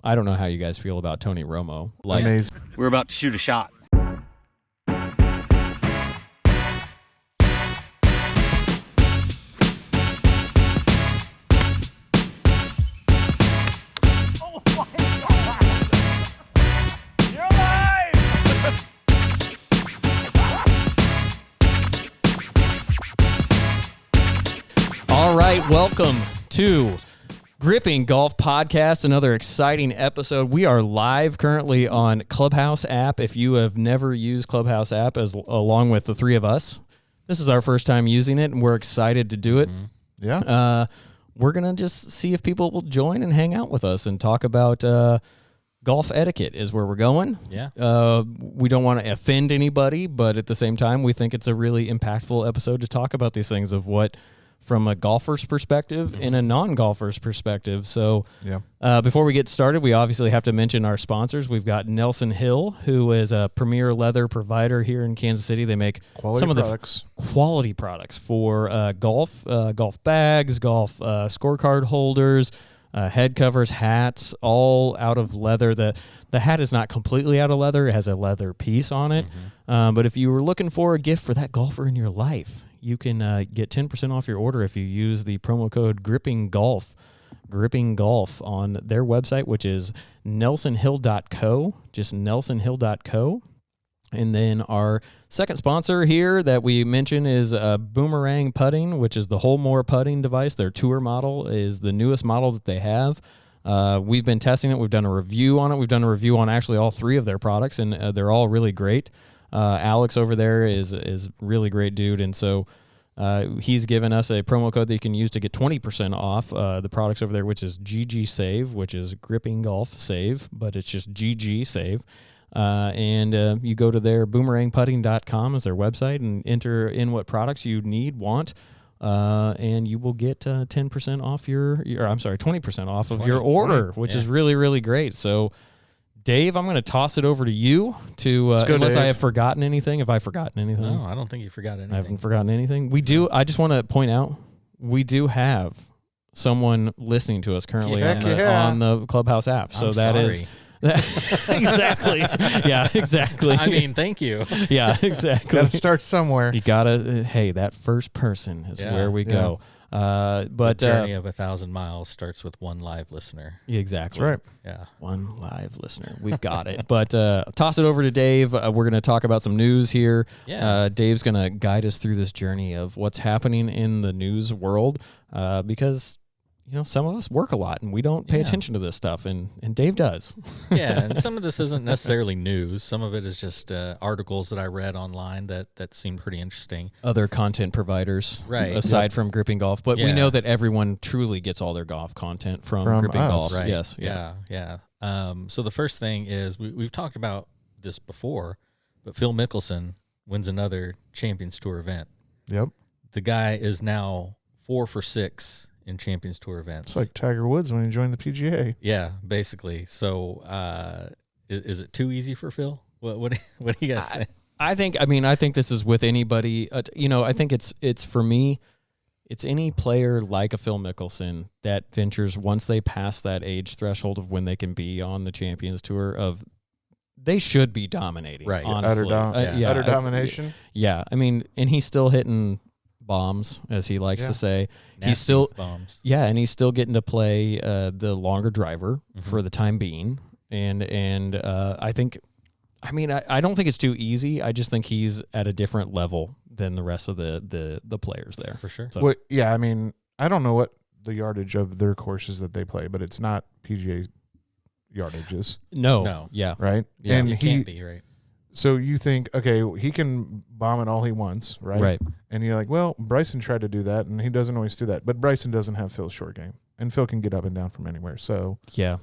I don't know how you guys feel about Tony Romo. Amazing. We're about to shoot a shot. All right, welcome to Gripping Golf Podcast, another exciting episode. We are live currently on Clubhouse app. If you have never used Clubhouse app along with the three of us, this is our first time using it, and we're excited to do it. Yeah. We're going to just see if people will join and hang out with us and talk about golf etiquette is where we're going. Yeah. We don't want to offend anybody, but at the same time, we think it's a really impactful episode to talk about these things of what from a golfer's perspective and a non-golfer's perspective. So before we get started, we obviously have to mention our sponsors. We've got Nelson Hill, who is a premier leather provider here in Kansas City. They make some of the quality products for golf bags, golf scorecard holders, head covers, hats, all out of leather. The hat is not completely out of leather. It has a leather piece on it. But if you were looking for a gift for that golfer in your life, you can get 10% off your order if you use the promo code Gripping Golf on their website, which is nelsonhill.co, just nelsonhill.co. And then our second sponsor here that we mention is Boomerang Putting, which is the Holmore putting device. Their tour model is the newest model that they have. We've been testing it. We've done a review on it. We've done a review on actually all three of their products, and they're all really great. Alex over there is really great dude, and so he's given us a promo code that you can use to get 20% off the products over there, which is GG Save, which is Gripping Golf Save, but it's just GG Save. And you go to their boomerangputting.com is their website and enter in what products you want, and you will get 10% off 20% off of your order, which is really, really great. So Dave, I'm going to toss it over to you unless Dave. I have forgotten anything. Have I forgotten anything? No, I don't think you forgot anything. I haven't forgotten anything. We do. I just want to point out, we do have someone listening to us currently on the Clubhouse app. So exactly. Yeah, exactly. I mean, thank you. Yeah, exactly. Got to start somewhere. You got to, that first person is where we go. But the journey of 1,000 miles starts with one live listener. Exactly. That's right. Yeah. One live listener. We've got it. But toss it over to Dave. We're going to talk about some news here. Yeah. Dave's going to guide us through this journey of what's happening in the news world because some of us work a lot and we don't pay attention to this stuff, and Dave does. Yeah, and some of this isn't necessarily news. Some of it is just articles that I read online that seemed pretty interesting. Other content providers, right? Aside from Gripping Golf, but we know that everyone truly gets all their golf content from Gripping Golf. Right. Yes. Yeah. So the first thing is we've talked about this before, but Phil Michelson wins another Champions Tour event. Yep. The guy is now 4 for 6 in Champions Tour events. It's like Tiger Woods when he joined the PGA. Yeah, basically. So is it too easy for Phil? What do you guys think? I think this is with anybody. I think it's for me, it's any player like a Phil Mickelson that ventures once they pass that age threshold of when they can be on the Champions Tour they should be dominating. Right. Honestly. Utter domination. Yeah. I mean, and he's still hitting bombs, as he likes to say. Nasty he's still bombs. Yeah, and he's still getting to play the longer driver for the time being. And I think, I don't think it's too easy. I just think he's at a different level than the rest of the players there. For sure. So. Well, yeah, I don't know what the yardage of their courses that they play, but it's not PGA yardages. No. Yeah. Right? Yeah, and it can't be, right? So you think, okay, he can bomb it all he wants, right? Right. And you're like, well, Bryson tried to do that, and he doesn't always do that. But Bryson doesn't have Phil's short game, and Phil can get up and down from anywhere. So yeah.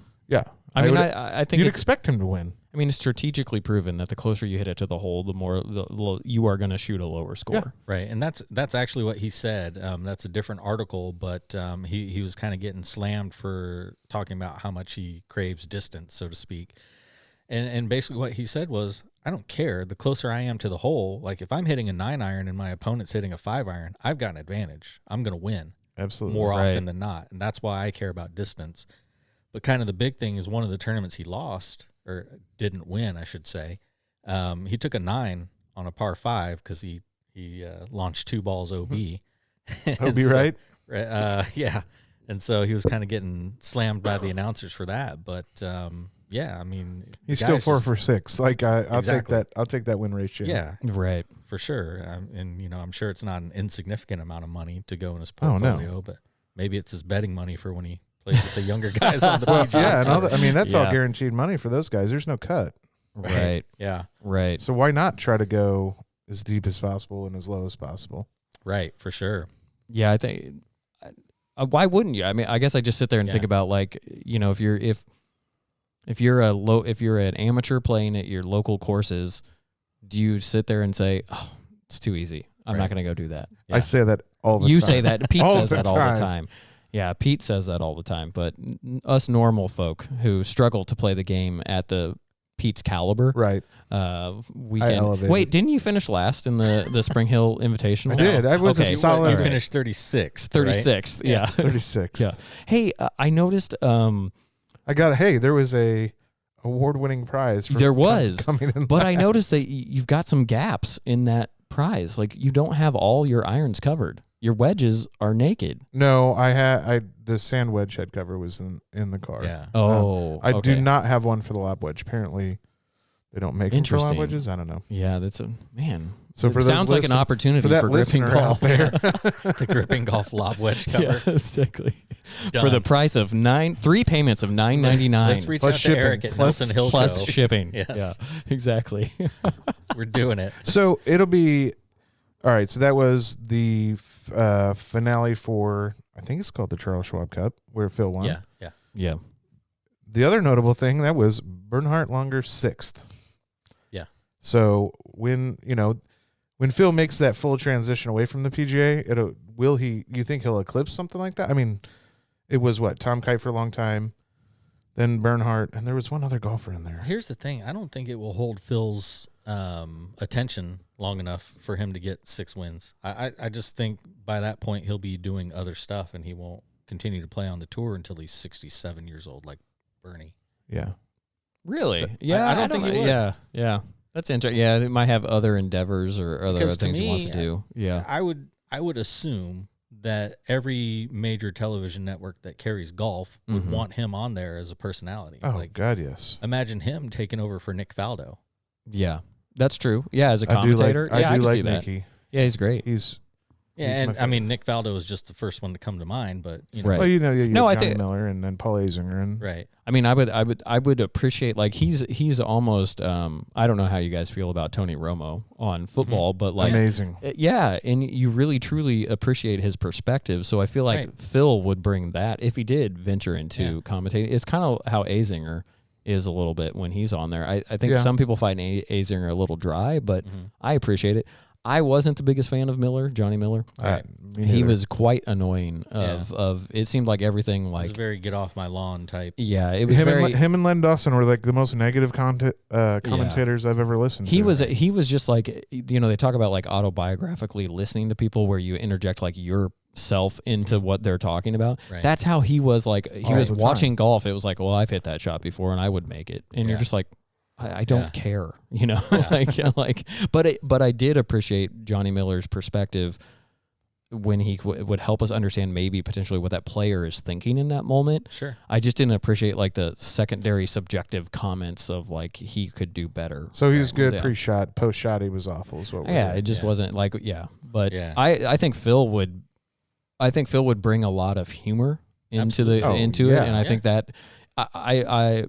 I think you'd expect him to win. It's strategically proven that the closer you hit it to the hole, the more you are going to shoot a lower score. Yeah. Right, and that's actually what he said. That's a different article, but he was kind of getting slammed for talking about how much he craves distance, so to speak. And basically what he said was, I don't care. The closer I am to the hole, like if I'm hitting a 9-iron and my opponent's hitting a 5-iron, I've got an advantage. I'm going to win. Absolutely. More often than not. And that's why I care about distance. But kind of the big thing is one of the tournaments he lost, or didn't win, I should say. He took a 9 on a par 5 because he launched 2 balls OB. OB, right? Yeah. And so he was kind of getting slammed by the announcers for that. But, yeah, I mean. He's still 4 for 6. Like, I'll Exactly. take that. I'll take that win ratio. Yeah. Right. For sure. And, I'm sure it's not an insignificant amount of money to go in his Oh, no. portfolio, but maybe it's his betting money for when he plays with the younger guys on the Well, PGA yeah, Tour. I mean, that's all Yeah. guaranteed money for those guys. There's no cut. Right. Yeah. Right. So why not try to go as deep as possible and as low as possible? Right. For sure. Yeah, I think. Why wouldn't you? I mean, I guess I just sit there and think about, like, if you're an amateur playing at your local courses, do you sit there and say, "Oh, it's too easy. I'm not going to go do that." I say that all the time. You say that. Pete All says the that all the time. time. Yeah, Pete says that all the time. But us normal folk who struggle to play the game at the Pete's caliber, Right. we I can. elevated. Wait, didn't you finish last in the Spring Hill Invitational? I did. I was Okay. a solid You All right. finished 36th. 36th. Right? Yeah. 36. Yeah. Hey, I noticed. There was a award-winning prize. For There was, coming in but I last. noticed that you've got some gaps in that prize. Like, you don't have all your irons covered. Your wedges are naked. No, the sand wedge head cover was in the car. Yeah. Oh, I okay. do not have one for the lob wedge. Apparently, they don't make them for lob Interesting. wedges. I don't know. Yeah, that's a man. So for it those sounds like an listen- opportunity for that for gripping listener golf out there, The gripping golf lob wedge cover. Yeah, exactly. Done. For the price of 3 payments of $9.99 Let's reach Plus out shipping. to Eric at Plus- Nelson Hill plus Co. shipping. Yes. Yeah, exactly. We're doing it. so it'll be all right. So that was the finale for, I think it's called the Charles Schwab Cup, where Phil won. Yeah. Yeah. Yeah. The other notable thing, that was Bernhard Langer 6th. Yeah. So when Phil makes that full transition away from the PGA, you think he'll eclipse something like that? I mean, it was Tom Kite for a long time, then Bernhard, and there was one other golfer in there. Here's the thing. I don't think it will hold Phil's attention long enough for him to get 6 wins. I just think by that point he'll be doing other stuff and he won't continue to play on the tour until he's 67 years old, like Bernie. Yeah. Really? Yeah, I don't think he would. Yeah, yeah. That's interesting. Yeah, he might have other endeavors or other Because to things he wants me, to do. Yeah. I would assume that every major television network that carries golf would want him on there as a personality. Oh, God, yes. Imagine him taking over for Nick Faldo. Yeah. That's true. Yeah, as a commentator. I I do can like see that. Nicky. Yeah, he's great. He's Yeah, He's my and I favorite. mean Nick Faldo is just the first one to come to mind, but Right. well, you No, I Johnny think- Miller and then Paul Azinger and right. I mean, I would appreciate, like, he's almost I don't know how you guys feel about Tony Romo on football, but like amazing. yeah, and you really truly appreciate his perspective. So I feel like Right. Phil would bring that if he did venture into commentating. It's kind of how Azinger is a little bit when he's on there. I think Yeah. some people find Azinger a little dry, but I appreciate it. I wasn't the biggest fan of Johnny Miller. Me He neither. was quite annoying. Of it seemed like everything, He's like, a very get off my lawn type. yeah, it was him, very. him and Len Dawson were like the most negative commentators I've ever listened to. He was just like, they talk about like autobiographically listening to people where you interject like yourself into what they're talking about. Right. That's how he was. Like, he All was the watching golf. It was like, well, I've hit that shot before and I would make it. And you're Yeah. just like, I don't care, Yeah. but I did appreciate Johnny Miller's perspective when he would help us understand maybe potentially what that player is thinking in that moment. Sure. I just didn't appreciate like the secondary subjective comments of like he could do better. So he was good Yeah. pre-shot. Post-shot, he was awful. Is what we're Yeah, hearing. it just wasn't like but Yeah. I think Phil would bring a lot of humor into Absolutely. into yeah. it, and I Yeah. think that I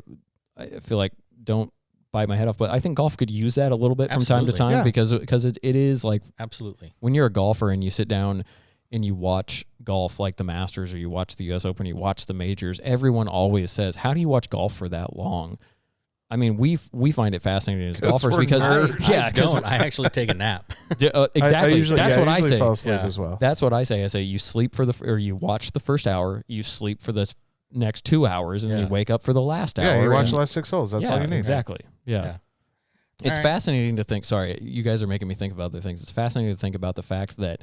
feel like, don't bite my head off, but I think golf could use that a little bit from time to Absolutely. time Yeah. because it is like Absolutely. when you're a golfer and you sit down and you watch golf like the Masters or you watch the U.S. Open, you watch the majors, everyone always says, how do you watch golf for that long? I mean, we find it fascinating as golfers we're because nerds. I don't. I actually take a nap. exactly. That's what I usually say. fall asleep Yeah. as well. That's what I say. I say you sleep or you watch the first hour, you sleep for the next 2 hours, and then you Yeah. wake up for the last hour. Yeah, you watch and- the last 6 holes. That's all you need. Exactly. Yeah. Yeah. It's All right. fascinating to think. Sorry, you guys are making me think about other things. It's fascinating to think about the fact that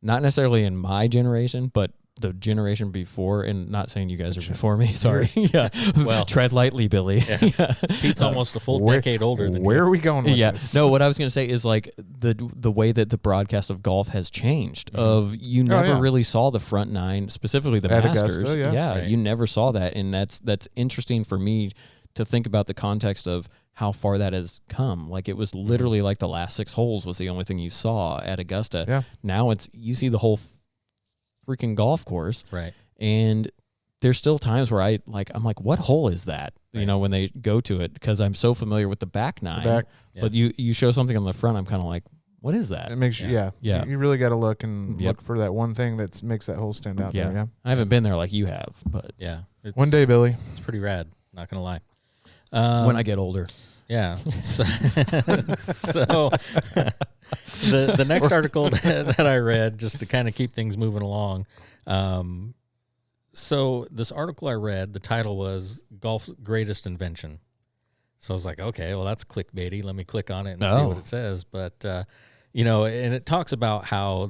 not necessarily in my generation, but the generation before, and not saying you guys are before me. Sorry. Yeah. Well, tread lightly, Billy. Yeah. Pete's almost a full decade older than where you. are we going with this? No, what I was going to say is like the way that the broadcast of golf has changed. Of you never really saw the front nine, specifically the At Masters. Augusta, right. You never saw that, and that's interesting for me to think about the context of how far that has come. Like it was literally like the last 6 holes was the only thing you saw at Augusta. Yeah. Now you see the whole freaking golf course. Right. And there's still times where I'm like, what hole is that? Right. You know, when they go to it, because I'm so familiar with the back nine. But you show something on the front, I'm kind of like, what is that? It makes you, You really got to look and look for that one thing that makes that hole stand out there. Yeah. I haven't been there like you have, but yeah. One day, Billy. It's pretty rad. Not going to lie. When I get older. Yeah. So, the next article that I read, just to kind of keep things moving along. So this article I read, the title was Golf's Greatest Invention. So I was like, okay, well, that's clickbaity. Let me click on it and see what it says. But, and it talks about how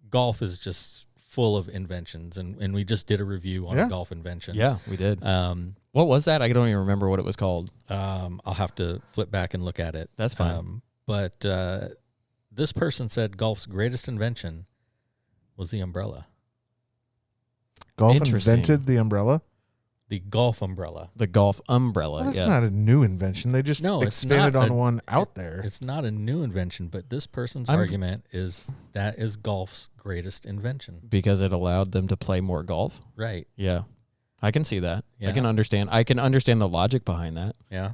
golf is just full of inventions. And we just did a review on a golf invention. Yeah, we did. What was that? I don't even remember what it was called. I'll have to flip back and look at it. That's fine. But this person said golf's greatest invention was the umbrella. Golf invented the umbrella? The golf umbrella. The golf umbrella. Well, that's not a new invention. They just expanded on one out there. It's not a new invention, but this person's argument is that is golf's greatest invention. Because it allowed them to play more golf? Right. Yeah. I can see that. Yeah. I can understand the logic behind that. Yeah.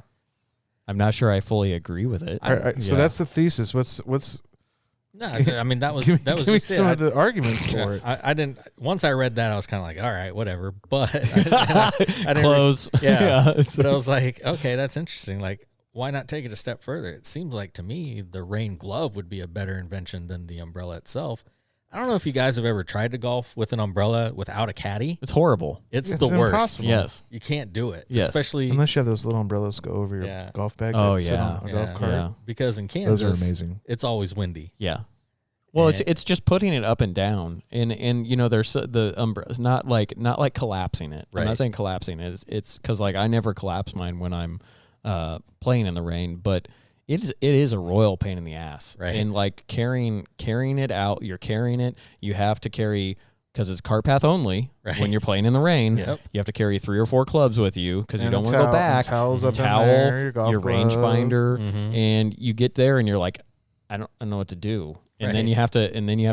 I'm not sure I fully agree with it. All right, so that's the thesis. What's No, I mean that was give just me some of the arguments for it. I didn't. Once I read that, I was kind of like, all right, whatever. But I didn't close. Yeah. But I was like, okay, that's interesting. Like, why not take it a step further? It seems like to me the rain glove would be a better invention than the umbrella itself. I don't know if you guys have ever tried to golf with an umbrella without a caddy. It's horrible. It's the worst. Impossible. Yes. You can't do it. Yes. Especially unless you have those little umbrellas go over your golf bag. Oh, that sit on a golf cart. Yeah. Because in Kansas, those are amazing. It's always windy. Yeah. Well, it's just putting it up and down, and there's the umbrella. It's not like collapsing it. Right. I'm not saying collapsing it. It's because like I never collapse mine when I'm playing in the rain, but it is a royal pain in the ass. Right. And like carrying it out, you're carrying it. You have to carry, because it's cart path only. Right. When you're playing in the rain, Yep. You have to carry 3 or 4 clubs with you because you don't want to go back. Towels up towel, in there, your golf your glove. rangefinder, Mhm. and you get there and you're like, I don't know what to do. And Right. then you have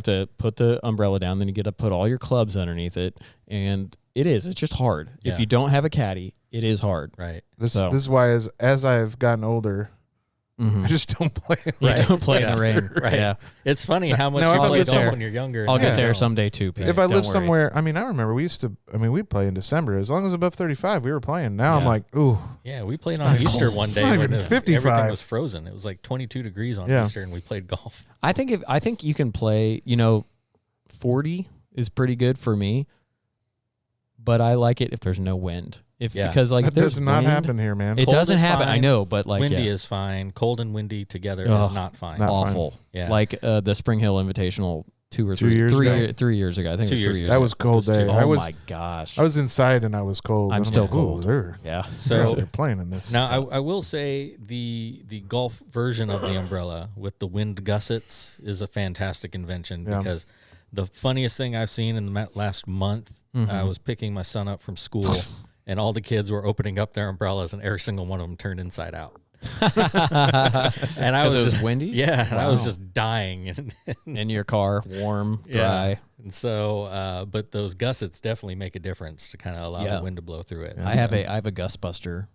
to put the umbrella down. Then you get to put all your clubs underneath it, and it's just hard. Yeah. If you don't have a caddy, it is hard. Right. This is why as I've gotten older, I just don't play. You don't play in the rain. Right. Yeah. It's funny how much Now, if you I play lived golf somewhere- when you're younger. I'll get Yeah. there someday too, Pete. If I Don't lived worry. somewhere, I rember we'd play in December. As long as above 35, we were playing. Now I'm like, ooh. Yeah, we played on Easter one day not when even 55. everything was frozen. It was like 22 degrees on Easter, and we played golf. I think you can play. 40 is pretty good for me, but I like it if there's no wind. Because like That if there's does not wind, happen here, man. It Cold doesn't is happen. I fine. know, but like Windy is fine. Cold and windy together is not fine. Not awful. fine. Yeah. Like the Spring Hill Invitational 2 or 2 years ago? 3 years ago. I think it was 3 years That ago. was a cold day. Oh I my gosh. I was inside and I was cold. I'm and still like, cold. Ooh, they're Yeah. So they're playing in this. now I will say the golf version of the umbrella with the wind gussets is a fantastic invention because the funniest thing I've seen in the last month, I was picking my son up from school and all the kids were opening up their umbrellas and every single one of them turned inside out. And I was it was just windy? Yeah, and I Wow. was just dying In your car, warm, dry. And so, but those gussets definitely make a difference to kind of allow Yeah. the wind to blow through it. I have a Gustbuster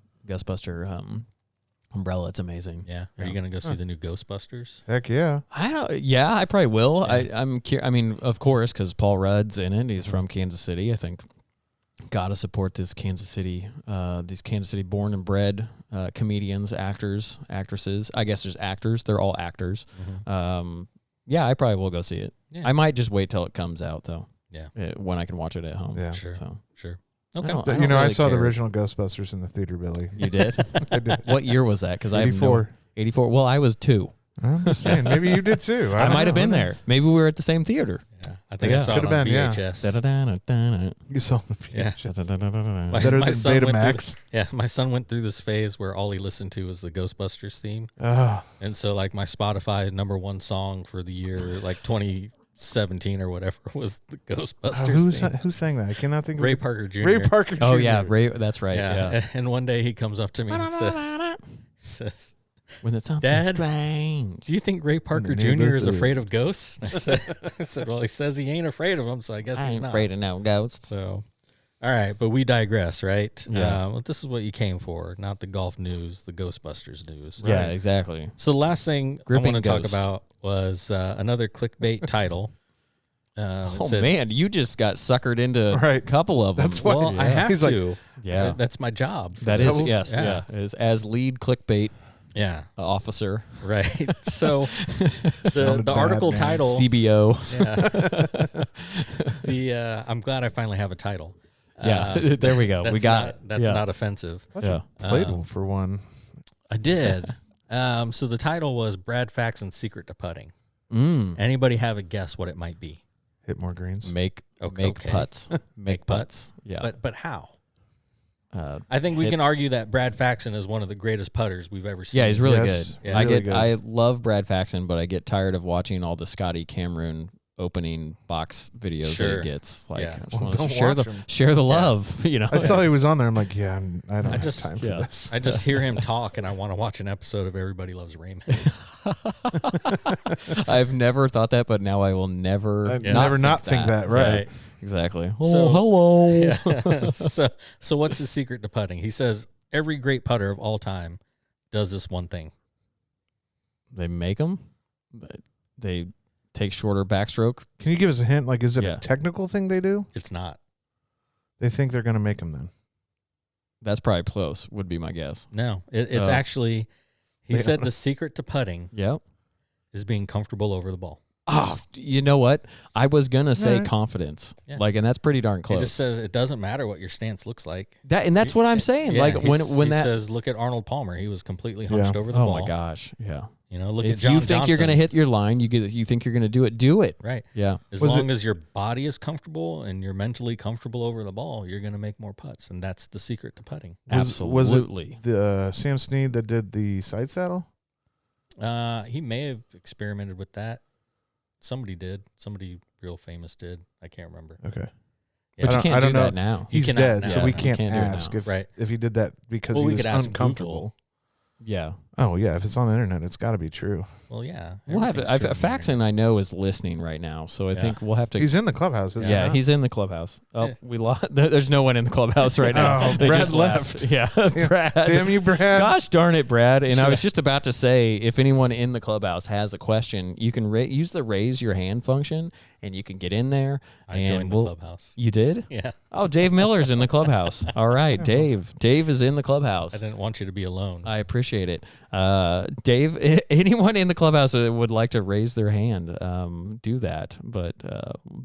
umbrella. It's amazing. Yeah. Are you gonna go see the new Ghostbusters? Heck yeah. I probably will. Yeah. I mean, of course, because Paul Rudd's in it. He's from Kansas City. I think gotta support this these Kansas City born and bred comedians, actors, actresses. I guess just actors. They're all actors. Yeah, I probably will go see it. Yeah. I might just wait till it comes out though. Yeah. When I can watch it at home. Yeah. Sure. So. Sure. I Okay. don't- But, don't I really saw the care. original Ghostbusters in the theater, Billy. You did? I did. What year was that? Because I have 84. 84. Well, I was 2. I'm just saying, maybe you did too. I don't might have know. been Who there. knows? Maybe we were at the same theater. Yeah, I think I saw it on VHS. You saw the Yeah. VHS. My Better than son went Betamax. Yeah, my son went through this phase where all he listened to was the Ghostbusters theme. Oh, And so, like, my Spotify #1 song for the year, like 2017 or whatever, was the Ghostbusters theme. who sang that? I cannot think of Ray it. Parker Jr. Ray Parker Jr. Oh yeah, Ray. That's right. Yeah. And one day he comes up to me and says, When it's something Dad, strange. do you think Ray Parker Jr. is afraid of ghosts? I said, well, he says he ain't afraid of them, so I guess I he's ain't not. afraid of no ghosts. So, all right, but we digress, right? Yeah. Well, this is what you came for, not the golf news, the Ghostbusters news. Yeah, exactly. So the last thing Gripping I want to talk ghost. about was another clickbait title. Oh man, you just got suckered into a Right. couple of them. That's why- Well, I have He's like, to. Yeah. That's my job. That is Double- yes, yeah. as lead clickbait Yeah, officer, right. So Sounded the bad, article man. title. CBO. Yeah. I'm glad I finally have a title. Yeah, there we go. We got it. That's Yeah. not offensive. Yeah. Played for one. I did. So the title was Brad Faxon's Secret to Putting. Mm. Anybody have a guess what it might be? Hit more greens. Make Okay. putts. Make putts. Yeah. But how? Uh, I think we hit- can argue that Brad Faxon is one of the greatest putters we've ever seen. yeah, he's really Yes. good. Yeah. I Really get. good. I love Brad Faxon, but I get tired of watching all the Scotty Cameron opening box videos Sure. that he gets. Like, Yeah. I just Well, want to don't share watch the 'em. share the love. You know, I saw he was on there. I'm like, yeah, I don't have just- time for yeah. this. I just hear him talk, and I want to watch an episode of Everybody Loves Raymond. I've never thought that, but now I will never Not think that. Right. Exactly. So- hello. Yeah. So what's his secret to putting? He says every great putter of all time does this one thing. They make them. They take shorter backstroke. Can you give us a hint? Like, is it Yeah. a technical thing they do? It's not. They think they're going to make them then. That's probably close. Would be my guess. No, it's actually. He They said don't- the secret to putting Yep. is being comfortable over the ball. Oh, you know what? I was gonna say Right. confidence. Yeah. Like, and that's pretty darn He close. just says it doesn't matter what your stance looks like. That's what I'm saying. Yeah, like when he that. says, look at Arnold Palmer. He was completely hunched over the Oh ball. my gosh. Yeah. You know, look at If John you think you're Johnson. gonna hit your line, you think you're gonna do it. Do it. Right. Yeah. As Was long as your body is comfortable and you're mentally comfortable over the ball, you're going to make more putts, and that's the secret to putting. Was Absolutely. it the Sam Snead that did the side saddle? He may have experimented with that. Somebody did. Somebody real famous did. I can't remember. Okay. Yeah. But you I can't do don't know. that now. You He's cannot dead, now. so we Yeah, you can't, can't do it ask now. if Right. if he did that because Well, he we was could ask uncomfortable. Yeah. Oh yeah, if it's on the internet, it's got to be true. Well, yeah. We'll have to. everything's true. Faxon, I know, is listening right now, so I Yeah. think we'll have to. He's in the clubhouse. Isn't Yeah, he? he's in the clubhouse. Oh, Yeah. we lost. There's no one in the clubhouse right now. Oh, They Brad just left. Yeah, Brad. Damn you, Brad. Gosh darn it, Brad. And I was Should- just about to say, if anyone in the clubhouse has a question, you can use the raise your hand function, and you can get in there. I and joined the clubhouse. You did? Yeah. Oh, Dave Miller's in the clubhouse. All right, Dave. Dave is in the clubhouse. I didn't want you to be alone. I appreciate it. Dave, anyone in the clubhouse that would like to raise their hand, do that. But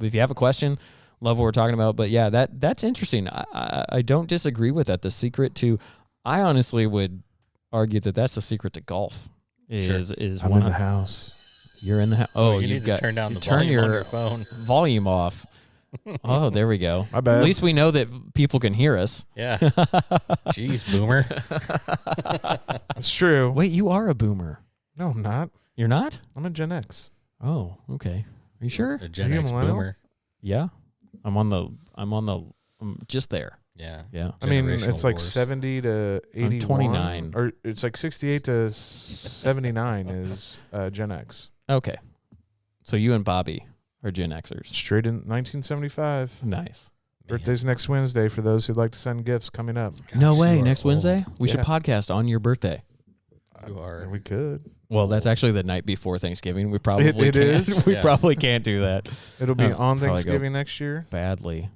if you have a question, love what we're talking about. But yeah, that's interesting. I don't disagree with that. The secret to, I honestly would argue that that's the secret to golf. Is I'm one in the house. You're in the house. Oh, you you've need got to turn down you the turn volume on your your phone. volume off. Oh, there we go. My bad. At least we know that people can hear us. Yeah. Jeez, boomer. It's true. Wait, you are a boomer. No, I'm not. You're not? I'm a Gen X. Oh, okay. Are you sure? A Gen Are you a X millennial? boomer. Yeah. I'm just there. Yeah. Yeah. I mean, Generational it's like wars. 70 to 81. 29. Or it's like 68 to 79 is Gen X. Okay. So you and Bobby are Gen Xers. Straight in 1975. Nice. Birthday's next Wednesday for those who'd like to send gifts coming up. No Gosh, way. you are Next old. Wednesday? We should Yeah. podcast on your birthday. You are. We could. Well, that's actually the night before Thanksgiving. We probably It can't. is? We Yeah. probably can't do that It'll be Oh, on probably Thanksgiving next year. badly.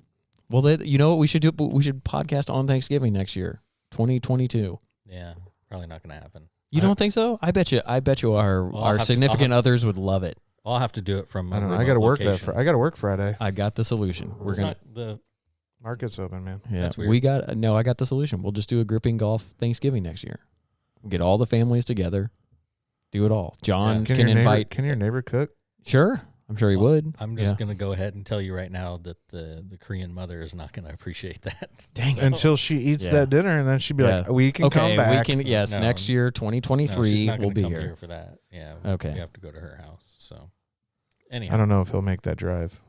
Well, you know what we should do? We should podcast on Thanksgiving next year, 2022. Yeah. Probably not going to happen. You don't think so? I bet you our Well, I'll have to- significant others would love it. I'll have to do it from. I don't know. I got to work that. I got to work Friday. I got the solution. We're gonna. Market's open, man. Yeah, That's weird. I got the solution. We'll just do a gripping golf Thanksgiving next year. We'll get all the families together. Do it all. John can your invite. Can your neighbor cook? Sure. I'm sure he would. I'm just going to go ahead and tell you right now that the Korean mother is not going to appreciate that. Dang it. Until she eats that dinner, and then she'd be like, we can come back. Next year, 2023, we'll be here for that. Yeah. Okay. We have to go to her house. So, anyhow. I don't know if he'll make that drive.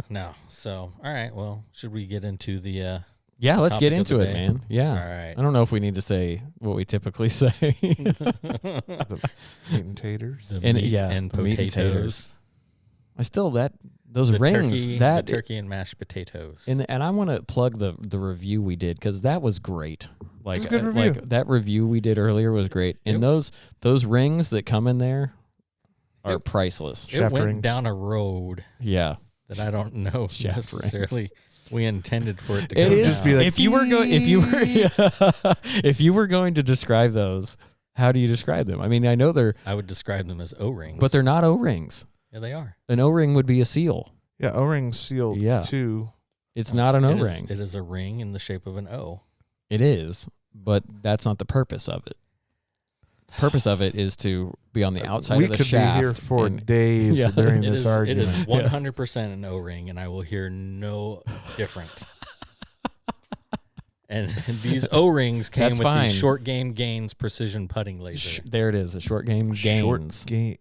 No. So, all right. Well, should we get into the yeah, let's get into it, man. Yeah. All right. I don't know if we need to say what we typically say. The meat and taters. And potatoes. I still those rings, the turkey and mashed potatoes. And I want to plug the review we did because that was great. Like, good review. Like that review we did earlier was great. And those rings that come in there are priceless. It went down a road. Yeah. That I don't know necessarily. Rings. We intended for it to go down. Just be like, if you were going to describe those, how do you describe them? I mean, I know I would describe them as O-rings. But they're not O-rings. Yeah, they are. An O-ring would be a seal. Yeah, O-ring seal too. It's not an O-ring. It is a ring in the shape of an O. It is, but that's not the purpose of it. The purpose of it is to be on the outside of the shaft. We could be here for days during this argument. It is 100% an O-ring, and I will hear no different. And these O-rings came with the Short Game Gains precision putting laser. There it is, the Short Game Gains. Game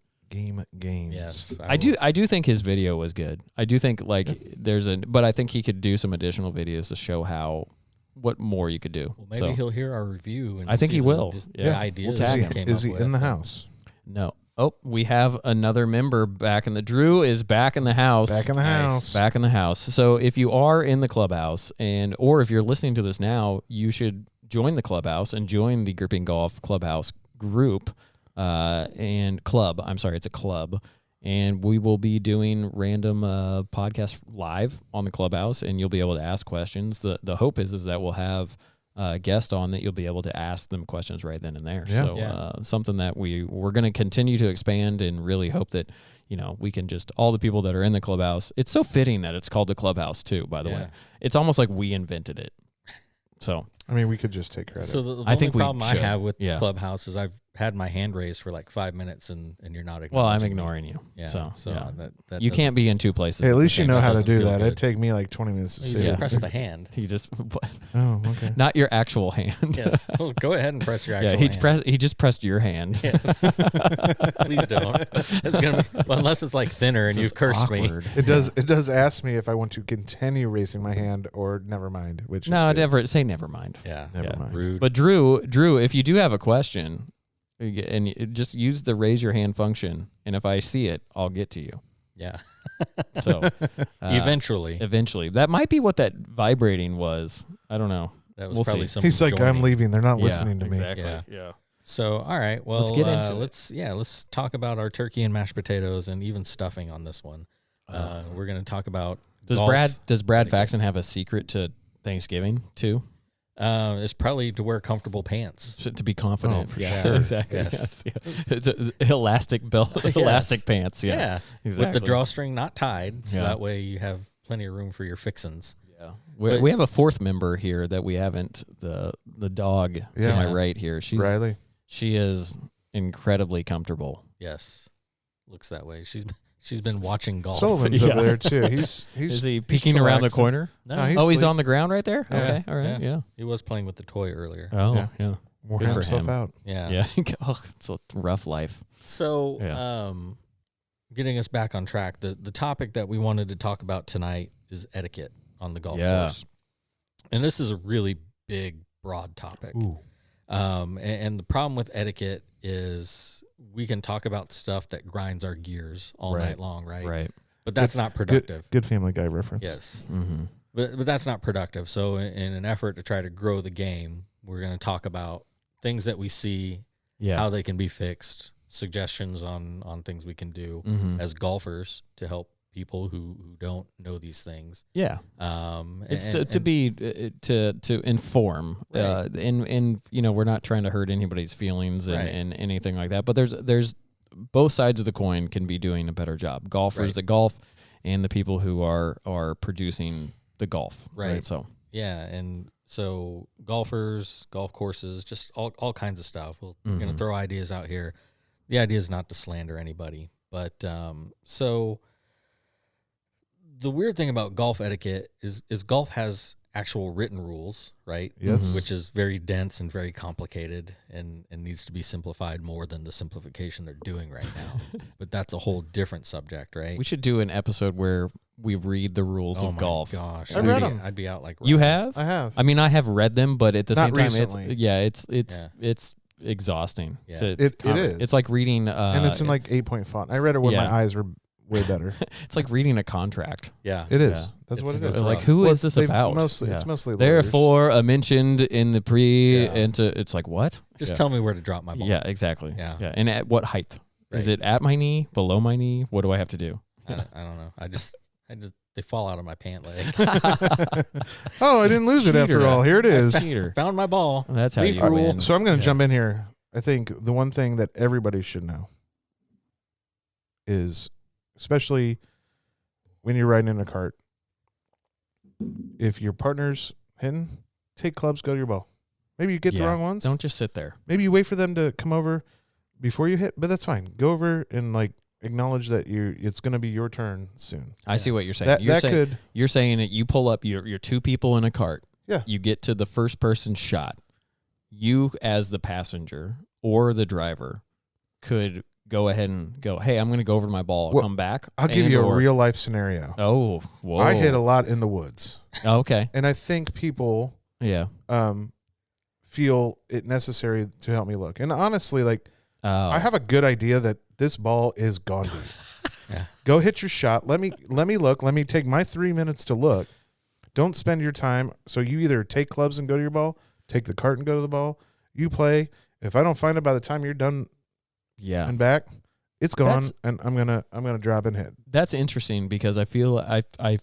Gains. Yes, I do think his video was good. I do think but I think he could do some additional videos to show what more you could do. Well, maybe he'll hear our review. And I think he will. The ideas we'll tag him. Is he in the house? No. Oh, we have another member back in the. Drew is back in the house. Back in the house. Back in the house. So if you are in the clubhouse or if you're listening to this now, you should join the clubhouse and join the Gripping Golf Clubhouse group and club. I'm sorry, it's a club. And we will be doing random podcasts live on the clubhouse, and you'll be able to ask questions. The hope is that we'll have a guest on that you'll be able to ask them questions right then and there. Yeah. So something that we're going to continue to expand and really hope that, we can just, all the people that are in the clubhouse, it's so fitting that it's called the clubhouse too, by the way. It's almost like we invented it. So, I mean, we could just take credit. So the only problem I have with the clubhouse is I've had my hand raised for like 5 minutes and you're not ignoring. Well, I'm ignoring you. Yeah. So that you can't be in two places. Hey, at least you know how to do that. It'd take me like 20 minutes to you just press the hand. You just oh, okay. Not your actual hand. Yes. Well, go ahead and press your actual hand. He just pressed your hand. Yes. Please don't. It's gonna be, unless it's like thinner and you've cursed awkward. Me. It does ask me if I want to continue raising my hand or never mind. Which no, never say never mind. Yeah, never mind. Rude. But Drew, if you do have a question, and just use the raise your hand function, and if I see it, I'll get to you. Yeah. So eventually, that might be what that vibrating was. I don't know. That was probably something. He's like, I'm leaving. They're not listening to me. Exactly. Yeah. So all right, well, let's get into let's talk about our turkey and mashed potatoes and even stuffing on this one. We're going to talk about. Does Brad Faxon have a secret to Thanksgiving too? It's probably to wear comfortable pants. To be confident. Sure. Exactly. Yes. It's elastic belt, elastic pants. Yeah. Exactly. With the drawstring not tied, so that way you have plenty of room for your fixins. Yeah. We have a fourth member here that we haven't, the dog to my right here. She's Riley. She is incredibly comfortable. Yes. Looks that way. She's been watching golf. Sullivan's over there too. Is he peeking around the corner? No. He's on the ground right there? Yeah. Okay. All right. Yeah. He was playing with the toy earlier. Oh, yeah. Wore himself out. Yeah. It's a rough life. So, getting us back on track, the topic that we wanted to talk about tonight is etiquette on the golf course. And this is a really big, broad topic. Ooh. And the problem with etiquette is we can talk about stuff that grinds our gears all night long, right? Right. But that's not productive. Good Family Guy reference. Yes. Mm-hmm. But that's not productive. So in an effort to try to grow the game, we're going to talk about things that we see, how they can be fixed, suggestions on things we can do as golfers to help people who don't know these things. Yeah. It's to inform. Right. And we're not trying to hurt anybody's feelings and anything like that. But there's both sides of the coin can be doing a better job. Golfers that golf and the people who are producing the golf. Right. So and so golfers, golf courses, just all kinds of stuff. We're going to throw ideas out here. The idea is not to slander anybody. But so the weird thing about golf etiquette is golf has actual written rules, right? Yes. Which is very dense and very complicated and needs to be simplified more than the simplification they're doing right now. But that's a whole different subject, right? We should do an episode where we read the rules of golf. Gosh, I read them. I'd be out like You have? I have. I mean, I have read them, but at the Not same time, recently. it's exhausting. Yeah. It is. It's like reading, and it's in like 8-point font. I read it when my eyes were way better. it's like reading a contract. Yeah. It is. Yeah. That's what it It's is. Like, who is this about? It's mostly lawyers. Therefore, mentioned in the pre, Yeah. and it's like, what? Just tell me where to drop my ball. Yeah, exactly. Yeah. And at what height? Is Right. it at my knee, below my knee? What do I have to do? I don't know. I just they fall out of my pant leg. Oh, I didn't lose it after Cheater. all. Here it is. Cheater. Found my ball. That's how Leaf you rule. win. So I'm going to Yeah. jump in here. I think the one thing that everybody should know is, especially when you're riding in a cart, if your partner's hitting, take clubs, go to your ball. Maybe you get the Yeah. wrong ones. Don't just sit there. Maybe you wait for them to come over before you hit, but that's fine. Go over and like acknowledge that it's going to be your turn soon. I see what you're saying. That You're saying that you pull up, you're two people in a cart. Yeah. You get to the first person's shot. You, as the passenger or the driver, could go ahead and go, hey, I'm going to go over to my ball, Well, come back. I'll give you a real life scenario. Oh, whoa. I hit a lot in the woods, Oh, okay. and I think people Yeah. feel it necessary to help me look. And honestly, like Oh. I have a good idea that this ball is gone. Yeah. Go hit your shot. Let me look. Let me take my 3 minutes to look. Don't spend your time. So you either take clubs and go to your ball, take the cart and go to the ball. You play. If I don't find it by the time you're done Yeah. and back, it's gone. That's- And I'm gonna drop and hit. That's interesting because I feel I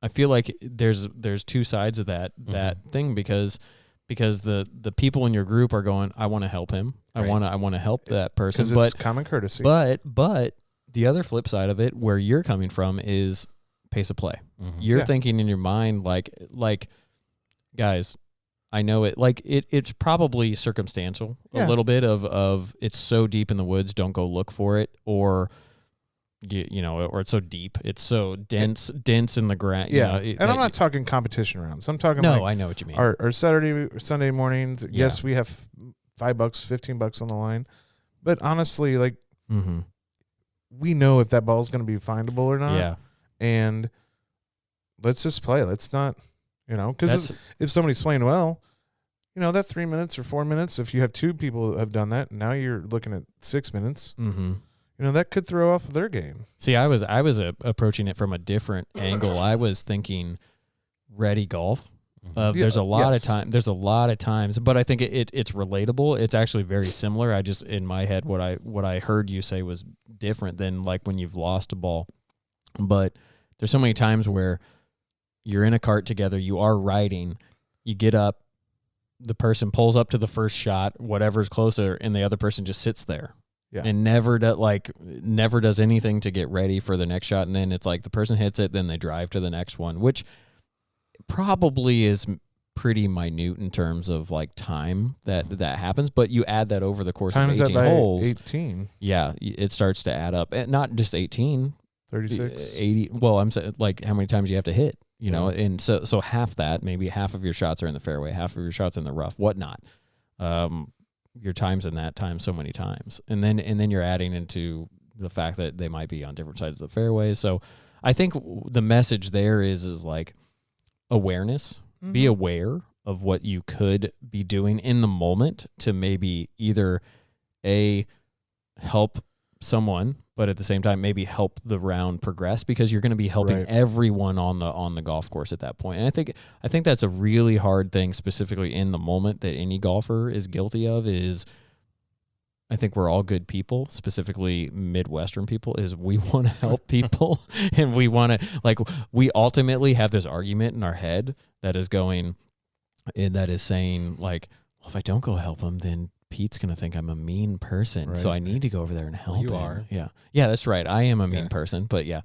feel like there's two sides of that thing because the people in your group are going, I want to help him. Right. I want to help that person. Because it's common courtesy. But the other flip side of it, where you're coming from, is pace of play. Mhm. You're Yeah. thinking in your mind like, guys, I know it. Like it's probably circumstantial a Yeah. little bit of it's so deep in the woods, don't go look for it, or or it's so deep, it's so dense in the ground. yeah. And I'm not talking competition rounds. I'm talking No, like I know what you mean. our Saturday, Sunday mornings. Yeah. Yes, we have $5, $15 on the line. But honestly, like Mm-hmm. we know if that ball is going to be findable or not. Yeah, And let's just play. Let's not, because that's if somebody's playing well, that 3 minutes or 4 minutes, if you have two people who have done that, now you're looking at 6 minutes, mm-hmm. That could throw off their game. See, I was approaching it from a different angle. I was thinking ready golf. Yeah, There's a lot yes. of time. There's a lot of times, but I think it's relatable. It's actually very similar. I just in my head what I heard you say was different than like when you've lost a ball. But there's so many times where you're in a cart together, you are riding, you get up, the person pulls up to the first shot, whatever's closer, and the other person just sits there. Yeah. And never does anything to get ready for the next shot, and then it's like the person hits it, then they drive to the next one, which probably is pretty minute in terms of like time that happens, but you add that over the course Times of that 18 by holes. 18, Yeah, it starts to add up. And not just 18, 36. 80. Well, I'm saying like how many times you have to hit, Yeah. and so half that, maybe half of your shots are in the fairway, half of your shots in the rough, whatnot. Your times in that time so many times, and then you're adding into the fact that they might be on different sides of the fairway. So I think the message there is like awareness. Mm-hmm. Be aware of what you could be doing in the moment to maybe either help someone, but at the same time maybe help the round progress, because you're going to be helping Right. everyone on the golf course at that point. And I think that's a really hard thing, specifically in the moment, that any golfer is guilty of. Is I think we're all good people, specifically Midwestern people, is we want to help people and we want to, we ultimately have this argument in our head that is saying like, well, if I don't go help them, then Pete's going to think I'm a mean person, so I need to go over there and help you him. are. Yeah. Yeah, that's right. I am a mean person, but yeah.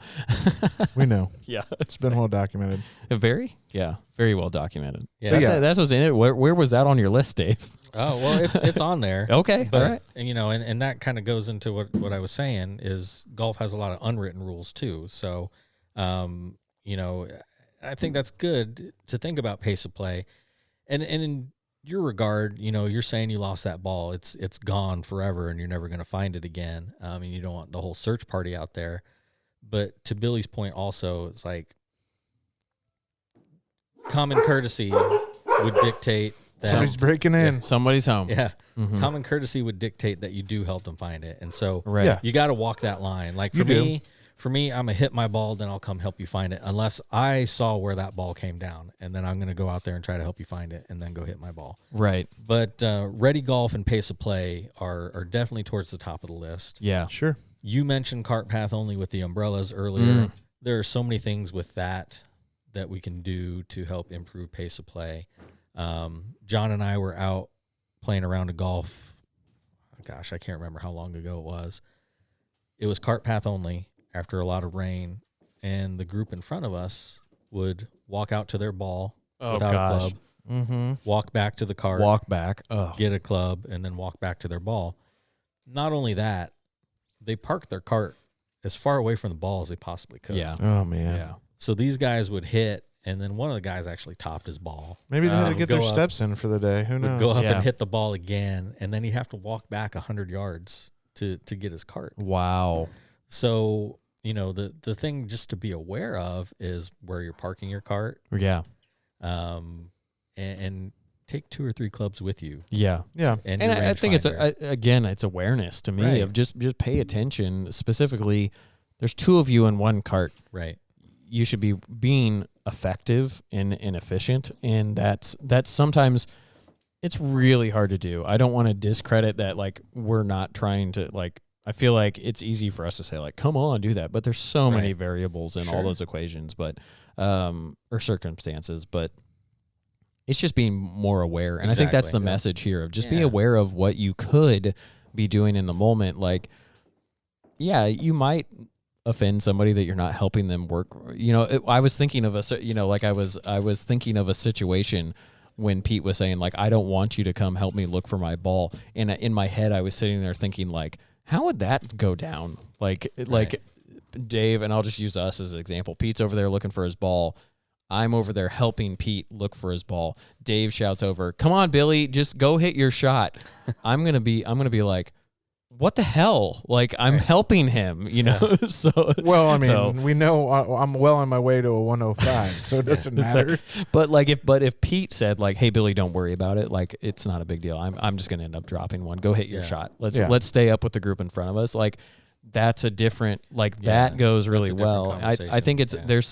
We know. Yeah. It's been well documented. Very well documented. Yeah. That's what's in it. Where was that on your list, Dave? Oh, well, it's on there. Okay. But, all right. and that kind of goes into what I was saying is golf has a lot of unwritten rules too. So, I think that's good to think about pace of play. And in your regard, you're saying you lost that ball. It's gone forever and you're never going to find it again. And you don't want the whole search party out there. But to Billy's point also, it's like common courtesy would dictate that Somebody's breaking in. Yeah, somebody's home. Yeah. Mm-hmm. Common courtesy would dictate that you do help them find it. And so you got to walk that line. Like for me, I'm going to hit my ball, then I'll come help you find it. Unless I saw where that ball came down. And then I'm going to go out there and try to help you find it and then go hit my ball. Right. But ready golf and pace of play are definitely towards the top of the list. Yeah. Sure. You mentioned cart path only with the umbrellas earlier. There are so many things with that we can do to help improve pace of play. John and I were out playing a round of golf. Gosh, I can't remember how long ago it was. It was cart path only after a lot of rain, and the group in front of us would walk out to their ball without a club, walk back to the cart, get a club, and then walk back to their ball. Not only that, they parked their cart as far away from the ball as they possibly could. Yeah. Oh, man. Yeah. So these guys would hit, and then one of the guys actually topped his ball. Maybe they had to get their steps in for the day. Who knows? Would go up and hit the ball again, and then he'd have to walk back 100 yards to get his cart. Wow. So, the thing just to be aware of is where you're parking your cart. Yeah. And take 2 or 3 clubs with you. Yeah. Yeah. And I think it's awareness to me of just pay attention. Specifically, there's 2 of you in one cart. Right. You should be being effective and efficient, and that's sometimes it's really hard to do. I don't want to discredit that. Like, we're not trying to, like, I feel like it's easy for us to say, like, come on, do that, but there's so many variables in all those equations, but or circumstances, but it's just being more aware. And I think that's the message here of just be aware of what you could be doing in the moment. Like, you might offend somebody that you're not helping them work. I was thinking of I was thinking of a situation when Pete was saying, like, I don't want you to come help me look for my ball. And in my head, I was sitting there thinking, like, how would that go down? Like Dave, and I'll just use us as an example. Pete's over there looking for his ball. I'm over there helping Pete look for his ball. Dave shouts over, "Come on, Billy, just go hit your shot." I'm gonna be like, what the hell? Like, I'm helping him, So well, I mean, we know I'm well on my way to a 105, so it doesn't matter. But if Pete said, like, "Hey, Billy, don't worry about it. Like, it's not a big deal. I'm just gonna end up dropping one. Go hit your shot. Let's stay up with the group in front of us." Like, that's a different, that goes really well. I think there's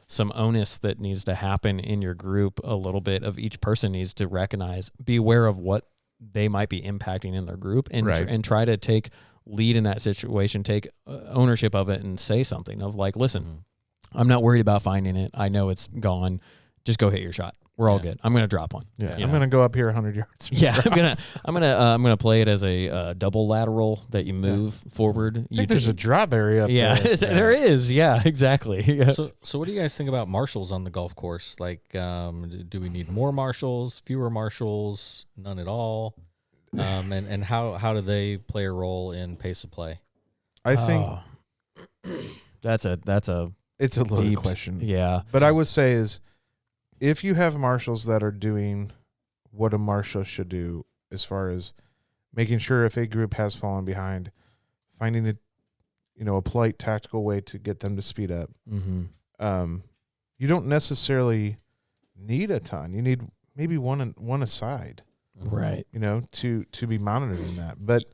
some onus that needs to happen in your group a little bit. Of each person needs to recognize, be aware of what they might be impacting in their group, and try to take lead in that situation, take ownership of it, and say something of, like, listen, I'm not worried about finding it. I know it's gone. Just go hit your shot. We're all good. I'm going to drop one. Yeah. I'm going to go up here 100 yards. Yeah. I'm going to play it as a double lateral that you move forward. I think there's a drop area up there. There is. Yeah, exactly. Yeah. So what do you guys think about marshals on the golf course? Like, do we need more marshals, fewer marshals, none at all? And how do they play a role in pace of play? I think it's a loaded question. Yeah. But I would say is, if you have marshals that are doing what a marshal should do, as far as making sure if a group has fallen behind, finding a polite, tactical way to get them to speed up. Mm-hmm. You don't necessarily need a ton. You need maybe one aside, right? To be monitoring that. But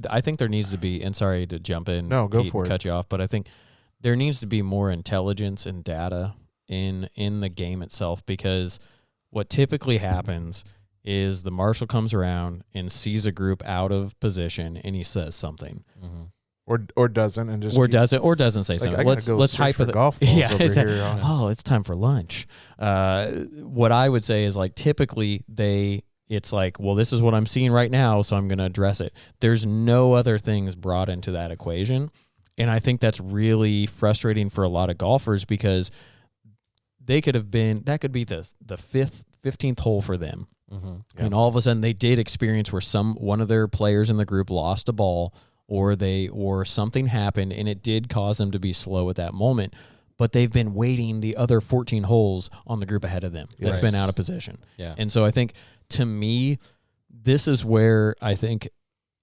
I think there needs to be. And sorry to jump in. No, go Pete, for it. Cut you off, but I think there needs to be more intelligence and data in the game itself, because what typically happens is the marshal comes around and sees a group out of position and he says something, or doesn't, and just doesn't say something. Let's hype for golf balls over here. It's time for lunch. What I would say is, like, typically it's like, well, this is what I'm seeing right now, so I'm going to address it. There's no other things brought into that equation. And I think that's really frustrating for a lot of golfers because that could be the 15th hole for them. Mm-hmm. Yeah. And all of a sudden they did experience where one of their players in the group lost a ball or something happened and it did cause them to be slow at that moment. But they've been waiting the other 14 holes on the group ahead of them. That's been out of position. Yeah. And so I think, to me, this is where I think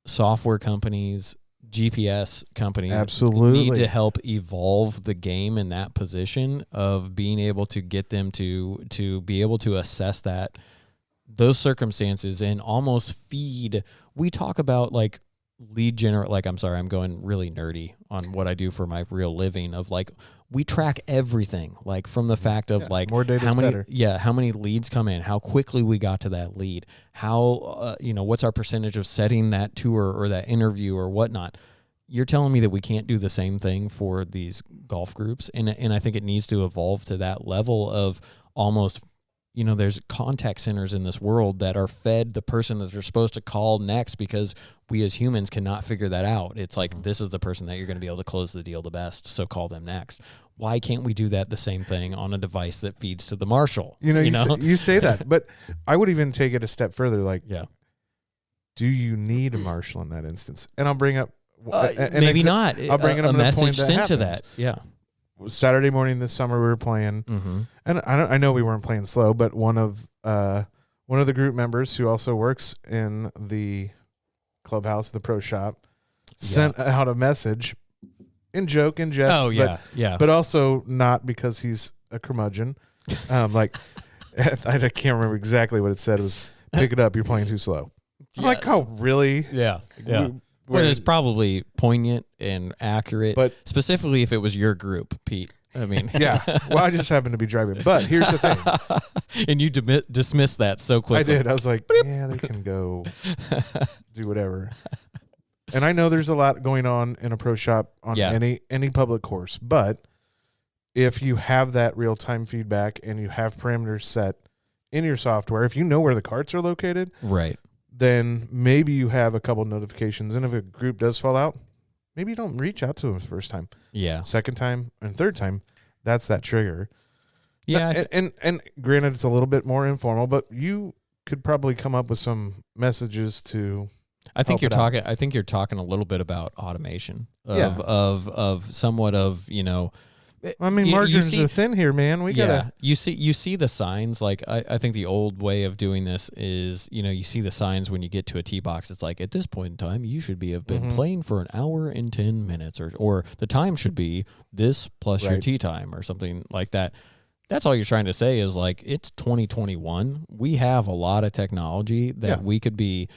software companies, GPS companies absolutely need to help evolve the game in that position of being able to get them to be able to assess those circumstances and almost feed. We talk about like lead generate, like, I'm sorry, I'm going really nerdy on what I do for my real living of like, we track everything, like from the fact of like more data better. How many leads come in, how quickly we got to that lead, how, what's our percentage of setting that tour or that interview or whatnot. You're telling me that we can't do the same thing for these golf groups. And I think it needs to evolve to that level of almost, there's contact centers in this world that are fed the person that they're supposed to call next because we as humans cannot figure that out. It's like, this is the person that you're going to be able to close the deal the best, so call them next. Why can't we do that the same thing on a device that feeds to the marshal? You say that, but I would even take it a step further. Like, do you need a marshal in that instance? And I'll bring up maybe not. I'll bring it up a message sent to that. Yeah. Saturday morning this summer we were playing, and I know we weren't playing slow, but one of the group members who also works in the clubhouse, the pro shop, sent out a message in joke and jest. But also not because he's a curmudgeon. I can't remember exactly what it said. It was, pick it up, you're playing too slow. I'm like, oh, really? Yeah. Well, it's probably poignant and accurate, but specifically if it was your group, Pete. I mean, yeah. Well, I just happened to be driving. But here's the thing. And you dismissed that so quickly. I did. I was like, yeah, they can go do whatever. And I know there's a lot going on in a pro shop on any public course. But if you have that real-time feedback and you have parameters set in your software, if you know where the carts are located, right, then maybe you have a couple notifications. And if a group does fall out, maybe you don't reach out to them the first time. Yeah. Second time and third time, that's that trigger. Yeah. And granted, it's a little bit more informal, but you could probably come up with some messages to. I think you're talking a little bit about automation of somewhat of, I mean, margins are thin here, man. We gotta. You see the signs. Like I think the old way of doing this is, you see the signs when you get to a tee box. It's like, at this point in time, you should have been playing for an hour and 10 minutes, or the time should be this plus your tee time or something like that. That's all you're trying to say is like, it's 2021. We have a lot of technology that we could be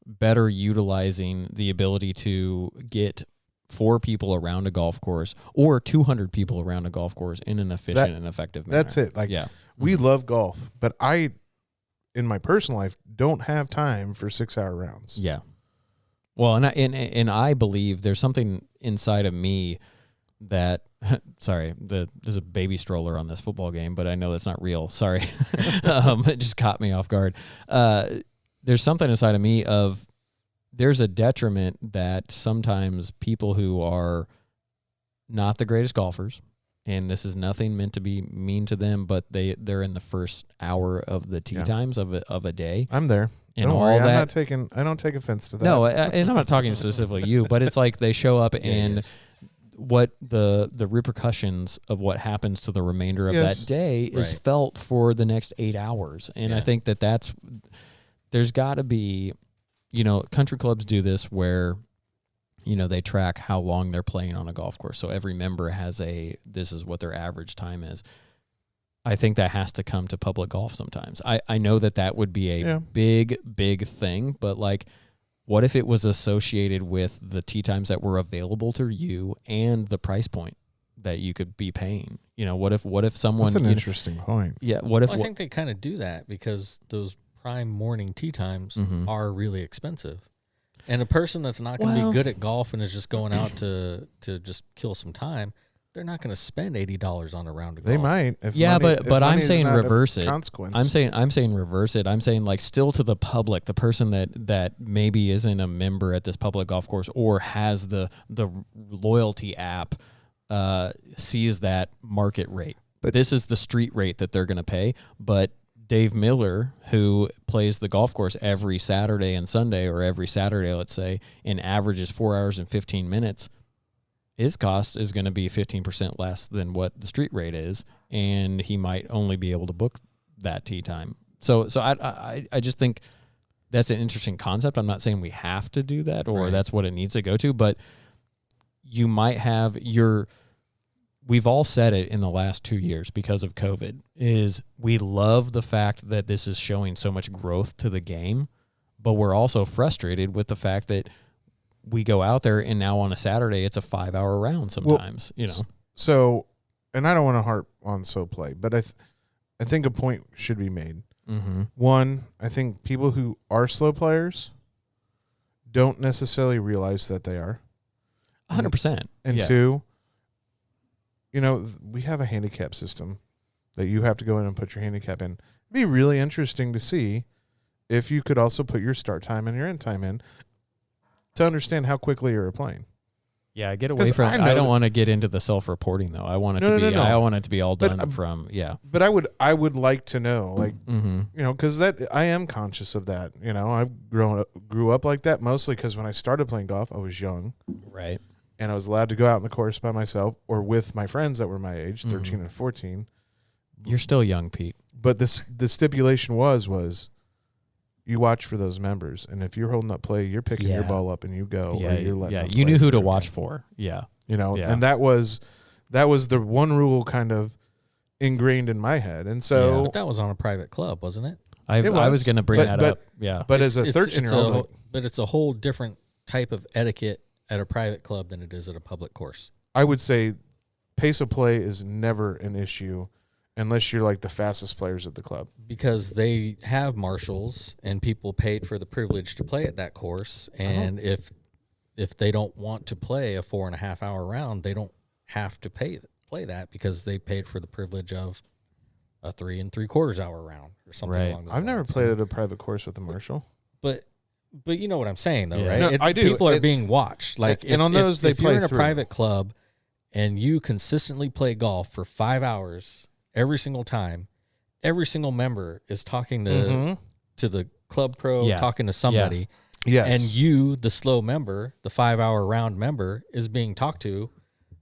better utilizing the ability to get 4 people around a golf course or 200 people around a golf course in an efficient and effective manner. That's it. Like, we love golf, but I, in my personal life, don't have time for 6-hour rounds. Yeah. Well, and I believe there's something inside of me that, sorry, there's a baby stroller on this football game, but I know that's not real. Sorry. It just caught me off guard. There's something inside of me of, there's a detriment that sometimes people who are not the greatest golfers, and this is nothing meant to be mean to them, but they're in the first hour of the tee times of a day. I'm there. And don't all worry, that. I don't take offense to that. No, and I'm not talking specifically you, but it's like they show up and what the repercussions of what happens to the remainder of that day is felt for the next 8 hours. And I think there's got to be, country clubs do this where, they track how long they're playing on a golf course. So every member has this is what their average time is. I think that has to come to public golf sometimes. I know that would be a big, big thing, but like, what if it was associated with the tee times that were available to you and the price point that you could be paying? What if someone... That's an interesting point. Yeah. I think they kind of do that because those prime morning tee times are really expensive. And a person that's not going to be good at golf and is just going out to just kill some time, they're not going to spend $80 on a round of golf. They might. If Yeah, money, but I'm money's saying not a reverse it. consequence. I'm saying reverse it. I'm saying like still to the public, the person that maybe isn't a member at this public golf course or has the loyalty app sees that market rate. But this is the street rate that they're going to pay. But Dave Miller, who plays the golf course every Saturday and Sunday, or every Saturday, let's say, and averages 4 hours and 15 minutes, his cost is going to be 15% less than what the street rate is, and he might only be able to book that tee time. So I just think that's an interesting concept. I'm not saying we have to do that or that's what it needs to go to, but you might have we've all said it in the last 2 years because of COVID, is we love the fact that this is showing so much growth to the game, but we're also frustrated with the fact that we go out there and now on a Saturday, it's a 5-hour round sometimes, So, and I don't want to harp on slow play, but I think a point should be made. Mm-hmm. One, I think people who are slow players don't necessarily realize that they are. 100%. And two, we have a handicap system that you have to go in and put your handicap in. It'd be really interesting to see if you could also put your start time and your end time in to understand how quickly you're playing. Yeah, get away from. I don't want to get into the self-reporting though. I want it to be. No. I want it to be all done from. Yeah. But I would like to know, like, because I am conscious of that. I grew up like that mostly because when I started playing golf, I was young, right, and I was allowed to go out on the course by myself or with my friends that were my age, 13 and 14. You're still young, Pete. But the stipulation was. You watch for those members, and if you're holding up play, you're picking your ball up and you go. Yeah, or you're letting them you play knew who to watch for. Yeah, and that was the one rule kind of ingrained in my head, and so but that was on a private club, wasn't it? I was going to bring that up. Yeah, but as a 13-year-old, but it's a whole different type of etiquette at a private club than it is at a public course. I would say pace of play is never an issue. Unless you're like the fastest players at the club. Because they have marshals and people paid for the privilege to play at that course. And if they don't want to play a 4.5 hour round, they don't have to play that because they paid for the privilege of a 3 3/4 hour round or something along those lines. I've never played at a private course with a marshal. But you know what I'm saying though, right? No, I do. People are being watched. Like and on those they if play you're in a through. private club and you consistently play golf for 5 hours every single time, every single member is talking to the club pro, talking to somebody. Yes. And you, the slow member, the 5-hour round member, is being talked to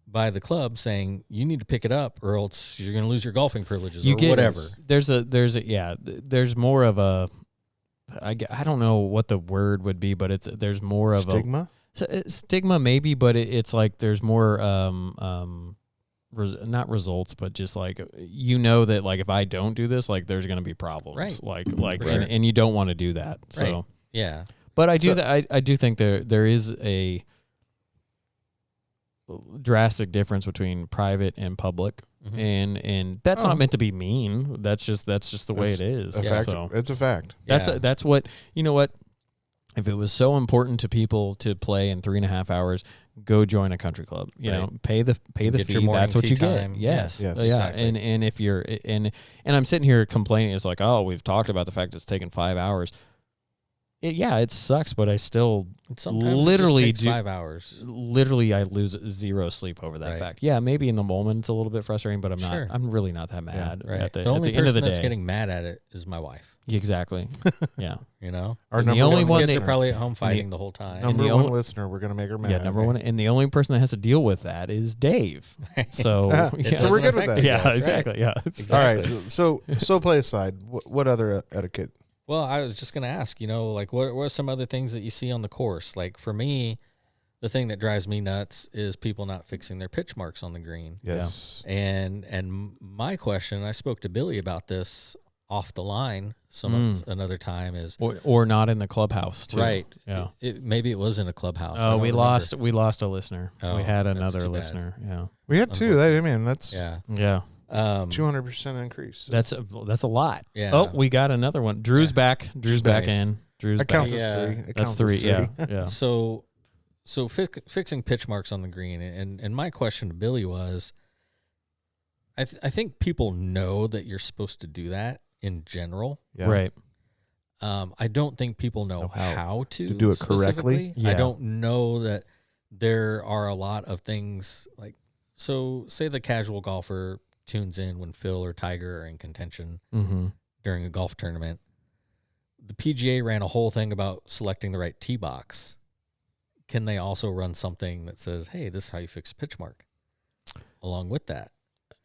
by the club saying, you need to pick it up or else you're going to lose your golfing privileges or whatever. There's more of a, I don't know what the word would be, but there's more of stigma? Stigma maybe, but it's like there's more, not results, but just like that like if I don't do this, like there's going to be problems, right? Like and you don't want to do that, right. So yeah. But I do think there is a drastic difference between private and public, and that's not meant to be mean. That's just the way it is. So it's a fact. That's what what. If it was so important to people to play in 3.5 hours, go join a country club. You know, pay the fee. That's what you get. Yes. Yeah. Exactly. And if you're and I'm sitting here complaining, it's like, oh, we've talked about the fact it's taken 5 hours. It sucks, but I still literally it just takes 5 hours. Literally, I lose zero sleep over that fact. Yeah, maybe in the moment it's a little bit frustrating, but I'm not. I'm really not that mad. Yeah, right. At the only end of the day, that's getting mad at it is my wife. Exactly. Yeah. Or the only one they're probably at home fighting the whole time. Number one listener, we're gonna make her mad. Yeah, number one, and the only person that has to deal with that is Dave. So, so we're good with that. Yeah, exactly. Yeah. Exactly. All right. So play aside. What other etiquette? Well, I was just going to ask, like, what are some other things that you see on the course? Like, for me, the thing that drives me nuts is people not fixing their pitch marks on the green. Yes. Yeah. And my question, I spoke to Billy about this off the line another time, is or not in the clubhouse too. Right. Yeah. Maybe it was in a clubhouse. Oh, we lost a listener. Oh, we had another listener. Yeah. We had two. That's yeah. 200% increase. That's a lot. Yeah. Oh, we got another one. Drew's back. Drew's back in. That counts as 3. That's 3. Yeah. So fixing pitch marks on the green, and my question to Billy was, I think people know that you're supposed to do that in general. Yeah. Right. I don't think people know how to do it correctly. I don't know that there are a lot of things like, so say the casual golfer tunes in when Phil or Tiger are in contention during a golf tournament. The PGA ran a whole thing about selecting the right tee box. Can they also run something that says, hey, this is how you fix a pitch mark along with that?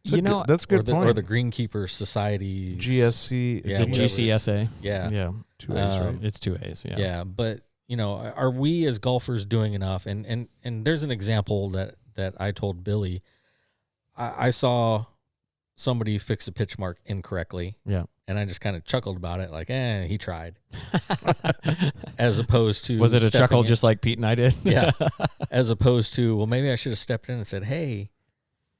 That's a good point. Or the Greenkeeper Society. GSC. Yeah, the GCSA. Yeah. Yeah. 2 A's, right? It's 2 A's. Yeah. Yeah. But, are we as golfers doing enough? And there's an example that I told Billy. I saw somebody fix a pitch mark incorrectly. Yeah. And I just kind of chuckled about it, like, he tried. As opposed to, was it a chuckle just like Pete and I did? Yeah. As opposed to, well, maybe I should have stepped in and said, hey,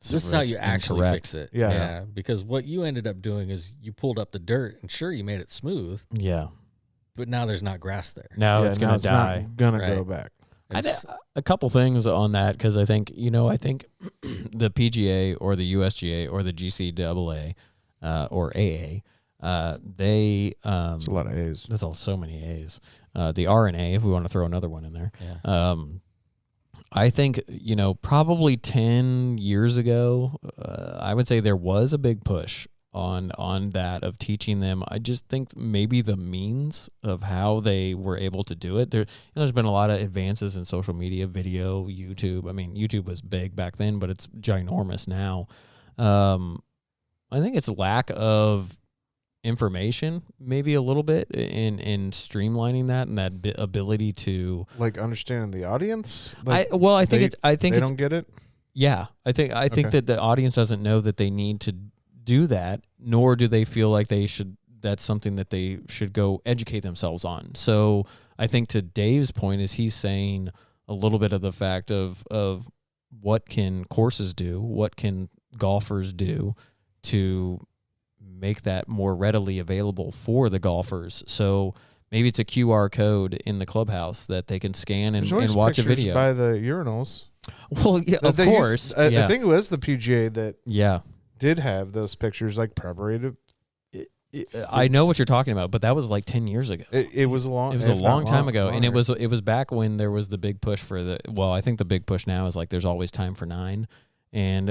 this is how you actually fix it. Yeah. Because what you ended up doing is you pulled up the dirt, and sure, you made it smooth. Yeah. But now there's not grass there. Now it's going to die. Not going to go back. A couple things on that, because I think the PGA or the USGA or the GCAA or AA, they it's a lot of A's. There's so many A's. The RNA, if we want to throw another one in there. Yeah. I think probably 10 years ago, I would say there was a big push on that of teaching them. I just think maybe the means of how they were able to do it. There's been a lot of advances in social media, video, YouTube. I mean, YouTube was big back then, but it's ginormous now. I think it's lack of information, maybe a little bit in streamlining that and that ability to understanding the audience. I think they don't get it. Yeah, I think that the audience doesn't know that they need to do that, nor do they feel like they should. That's something that they should go educate themselves on. So I think to Dave's point is he's saying a little bit of the fact of what can courses do, what can golfers do to make that more readily available for the golfers. So maybe it's a QR code in the clubhouse that they can scan and watch a video. By the urinals. Well, yeah, of course. I think it was the PGA that yeah did have those pictures preparative. I know what you're talking about, but that was like 10 years ago. It was a long time ago, longer. and it was back when there was the big push for the. Well, I think the big push now is there's always time for 9,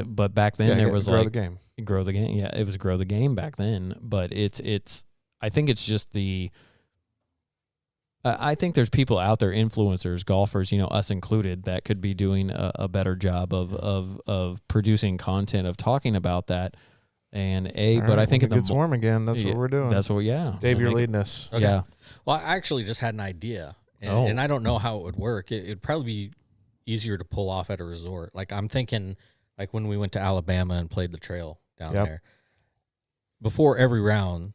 but back then there was grow the game. Grow the game. Yeah, it was grow the game back then, but it's. I think it's just the. I think there's people out there, influencers, golfers, us included, that could be doing a better job of producing content, of talking about that. And but I think it gets warm again. That's what we're doing. That's what, Dave, you're leading us. Okay. Yeah. Well, I actually just had an idea, and I don't know how it would work. It'd probably be easier to pull off at a resort. I'm thinking, when we went to Alabama and played the trail down there. Before every round,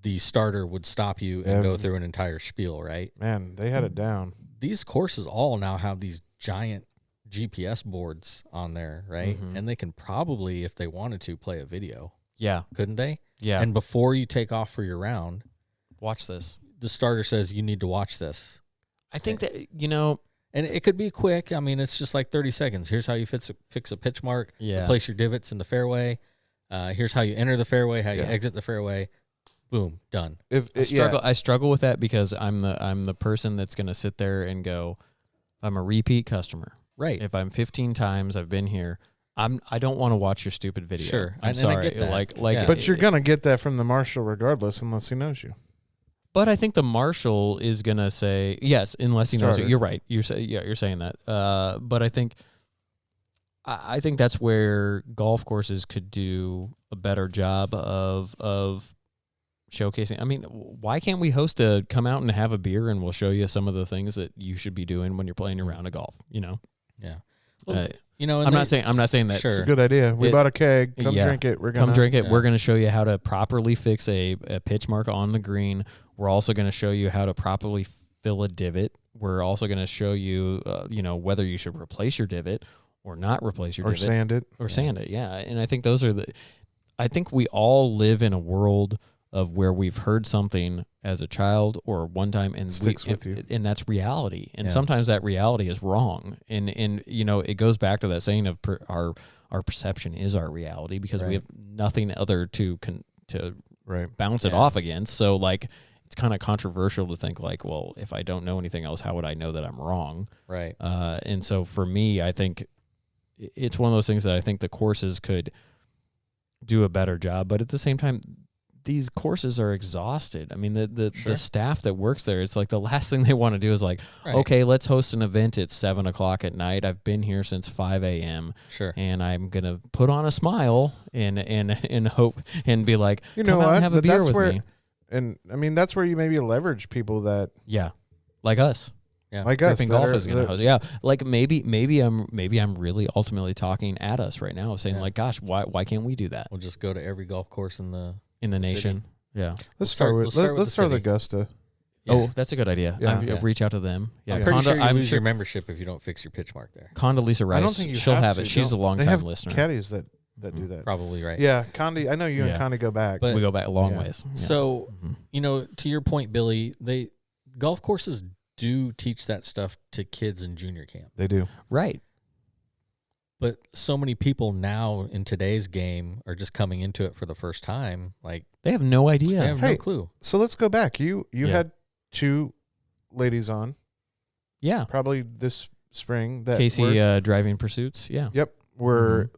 the starter would stop you and go through an entire spiel, right? Man, they had it down. These courses all now have these giant GPS boards on there, right? Mm-hmm. And they can probably, if they wanted to, play a video. Yeah. Couldn't they? Yeah. And before you take off for your round, watch this. The starter says you need to watch this. I think that, and it could be quick. I mean, it's just 30 seconds. Here's how you fix a pitch mark. Yeah. Place your divots in the fairway. Here's how you enter the fairway, how you exit the fairway. Boom, done. I struggle with that because I'm the person that's going to sit there and go, I'm a repeat customer. Right. If I'm 15 times, I've been here. I don't want to watch your stupid video. Sure. I'm sorry. I get that. But you're gonna get that from the marshal regardless, unless he knows you. But I think the marshal is gonna say yes, unless he knows you. You're right. You're saying that. But I think that's where golf courses could do a better job of showcasing. I mean, why can't we host come out and have a beer and we'll show you some of the things that you should be doing when you're playing a round of golf? Yeah. Well, I'm not saying that. Sure. It's a good idea. We bought a keg. Come drink it. We're going to show you how to properly fix a pitch mark on the green. We're also going to show you how to properly fill a divot. We're also going to show you, whether you should replace your divot or not replace your divot. Sand it. Sand it, yeah. And I think I think we all live in a world of where we've heard something as a child or one time and Sticks with you. and that's reality. And Yeah. sometimes that reality is wrong. And it goes back to that saying of our perception is our reality, because we have nothing other to bounce it off against. So like, it's kind of controversial to think like, well, if I don't know anything else, how would I know that I'm wrong? Right. And so for me, I think it's one of those things that I think the courses could do a better job. But at the same time, these courses are exhausted. I mean, the staff that works there, it's like the last thing they want to do is like, okay, let's host an event at 7:00 at night. I've been here since 5 a.m. Sure. And I'm going to put on a smile and hope and be like, You know come out what? and have a But beer that's with where, me. and I mean, that's where you maybe leverage people that Like us. Yeah. like us. Gripping that Golf are- is going to that- host. Yeah. Like maybe I'm really ultimately talking at us right now, saying like, gosh, why can't we do that We'll just go to every golf course in the nation? city. Yeah. Let's start with the Augusta. Yeah. Oh, that's a good idea. Yeah. Reach out to them. Yeah. I'm pretty sure you lose sure your membership if you don't fix your pitch mark there. Condoleezza Rice, I don't think you she'll have it. to, She's a don't- long they time have listener. caddies that do that. Probably right. Yeah, Condi. I know you and Condi go back. But- We go back a long Yeah. ways. Yeah. So, to your point, Billy, golf courses do teach that stuff to kids in junior camp. They do. Right. But so many people now in today's game are just coming into it for the first time. Like, They have no idea. they have Hey, no clue. So let's go back. You Yeah. had 2 ladies on Yeah. probably this spring that Casey were, Driving Pursuits. Yeah. were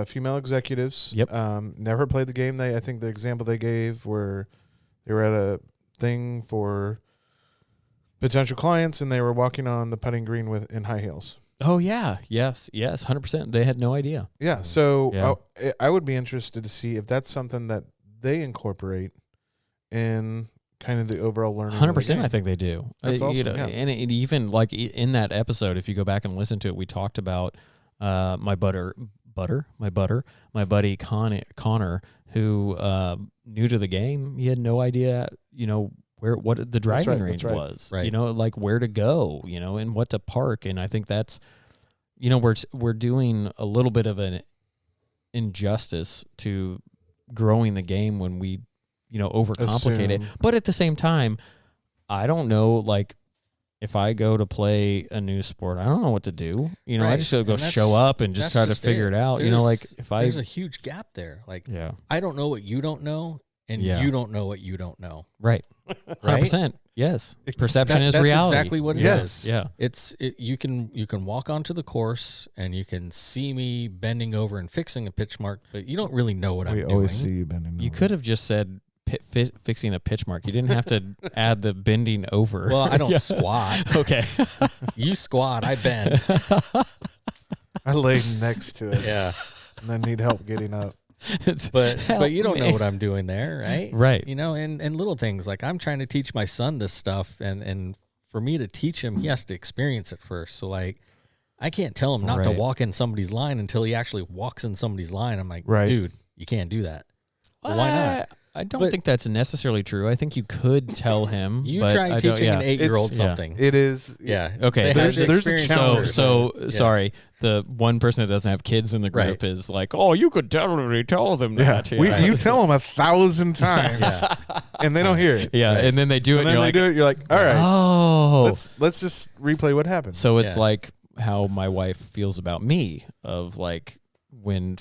female executives. Yep. Never played the game. I think the example they gave were they were at a thing for potential clients and they were walking on the putting green in high heels. Oh yeah. Yes. 100%. They had no idea. Yeah. So Yeah. I would be interested to see if that's something that they incorporate in kind of the overall learning. 100%. I think they do. That's awesome, yeah. And it even like in that episode, if you go back and listen to it, we talked about my buddy Connor, who new to the game. He had no idea, what the driving range was, Right. like where to go, and what to park. And I think that's, we're doing a little bit of an injustice to growing the game when we, overcomplicate it. Assume. But at the same time, I don't know, like, if I go to play a new sport, I don't know what to do. I Right. just go And show up and just that's try to just figure it out. Like if there's a huge gap there. Like, yeah, I don't know what you don't know, and Yeah. you don't know what you don't know. right, 100%. Yes, perception is That's reality. exactly what it Yes. is. Yeah, You can walk onto the course and you can see me bending over and fixing a pitch mark, but you don't really know what I'm We doing. always see you bending. you over. could have just said fixing a pitch mark. You didn't have to add the bending over. Well, I don't Yeah. squat. Okay. You squat, I bend. I laid next to it Yeah, and then need help getting up. but you don't know me. what I'm doing there, right? Right. And little things like I'm trying to teach my son this stuff, and for me to teach him, he has to experience it first. So like, I can't tell him not to Right. walk in somebody's line until he actually walks in somebody's line. I'm like, Right. dude, you can't do that. Well, why not? I don't But- think that's necessarily true. I think you could tell him. You but try I don't- teaching an yeah. 8-year-old It's- something. It is. Yeah. Okay, They have there's to a experience challenge. it So first. Yeah. sorry. The one person that doesn't have kids in the group is like, oh, you could totally tell them Yeah. that. You tell them 1,000 times Yeah. and they don't hear it. Yeah, Right. and then they do it. And And then you're they like, do it. You're like, all right, oh. let's just replay what happened. So it's Yeah. like how my wife feels about me, of like when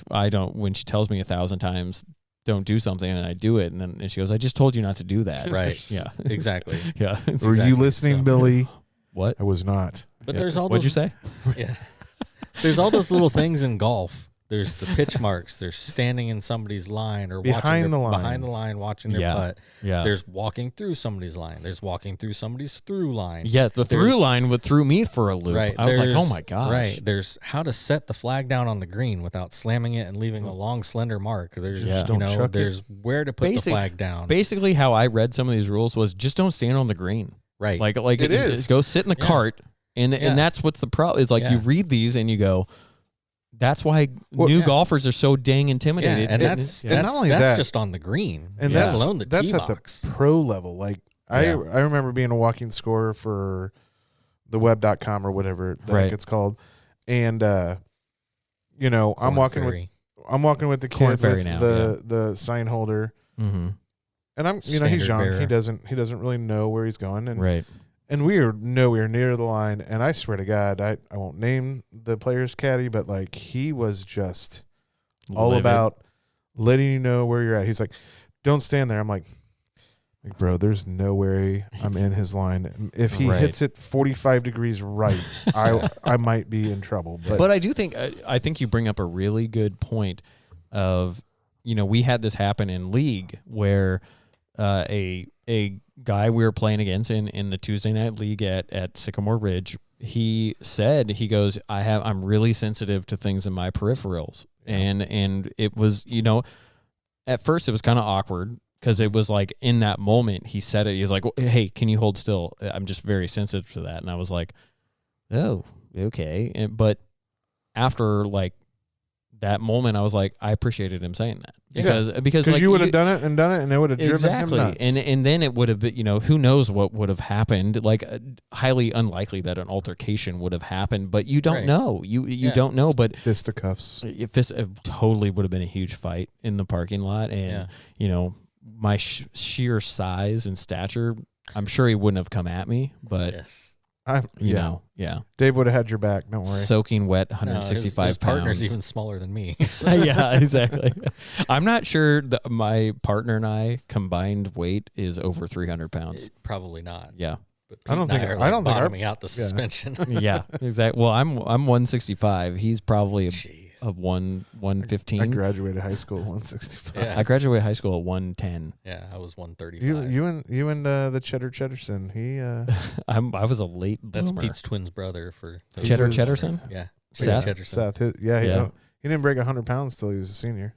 she tells me 1,000 times, don't do something, and I do it, and she goes, I just told you not to do that. Right. Yeah. Exactly. Yeah. Were exactly. you listening, So- Billy? What? I was not. But Yeah. there's all What'd you those, say? yeah. There's all those little things in golf. There's the pitch marks. There's standing in somebody's line or Behind the line. behind the line watching their Yeah. putt. Yeah. There's walking through somebody's line. There's walking through somebody's through line. Yeah, the through There's- line threw me for a loop. Right. I was like, oh there's- my gosh. Right. There's how to set the flag down on the green without slamming it and leaving a long, slender mark. There's Yeah. Don't chuck it. there's where to put the flag down. Basically, how I read some of these rules was just don't stand on the green. Right. Like It is. go sit in the Yeah. cart, and Yeah. and that's what's the problem is like you Yeah. read these and you go, that's why Well, new yeah. golfers are so dang yeah, intimidated. and It- that's and not that's, only that's that- just on the green. And let that's alone the that's tee at box. the pro level. Like Yeah. I remember being a walking scorer for the web.com or whatever the Right. heck it's called. And I'm Corn walking Ferry. with the Corn kid Ferry with now, the sign holder Mm-hmm. And I'm, he's young. Bearer. He doesn't really know where he's going. And, right. And we are nowhere near the line. And I swear to God, I won't name the player's caddy, but like he was just all about letting you know where you're at. He's like, don't stand there. I'm like, bro, there's no way I'm in his line. If he hits it 45 degrees right, I might be in trouble. But I do think I think you bring up a really good point of, we had this happen in league where a guy we were playing against in the Tuesday night league at Sycamore Ridge, he goes, I'm really sensitive to things in my peripherals. And it was, at first it was kind of awkward because it was like in that moment he said it. He's like, hey, can you hold still? I'm just very sensitive to that. And I was like, oh, okay. But after like that moment, I was like, I appreciated him saying that because like, you would have done it and it would have driven him nuts. And then it would have been, who knows what would have happened. Like highly unlikely that an altercation would have happened, but you don't know. You don't know. But fisticuffs. It totally would have been a huge fight in the parking lot, and my sheer size and stature, I'm sure he wouldn't have come at me, but. Yes. Dave would have had your back. Don't worry. Soaking wet, 165 his pounds. Partner's even smaller than me. So. Yeah, exactly. I'm not sure that my partner and I combined weight is over 300 pounds. Probably not. Yeah. But I don't think bottoming out the suspension. Yeah, exactly. Well, I'm 165. He's probably a 115. I graduated high school at 165. Yeah. I graduated high school at 110. Yeah, I was 135. You and the Cheddarson. He I was a late bloomer. That's Pete's twin's brother for Cheddarson. Yeah, Seth. He didn't break 100 pounds till he was a senior.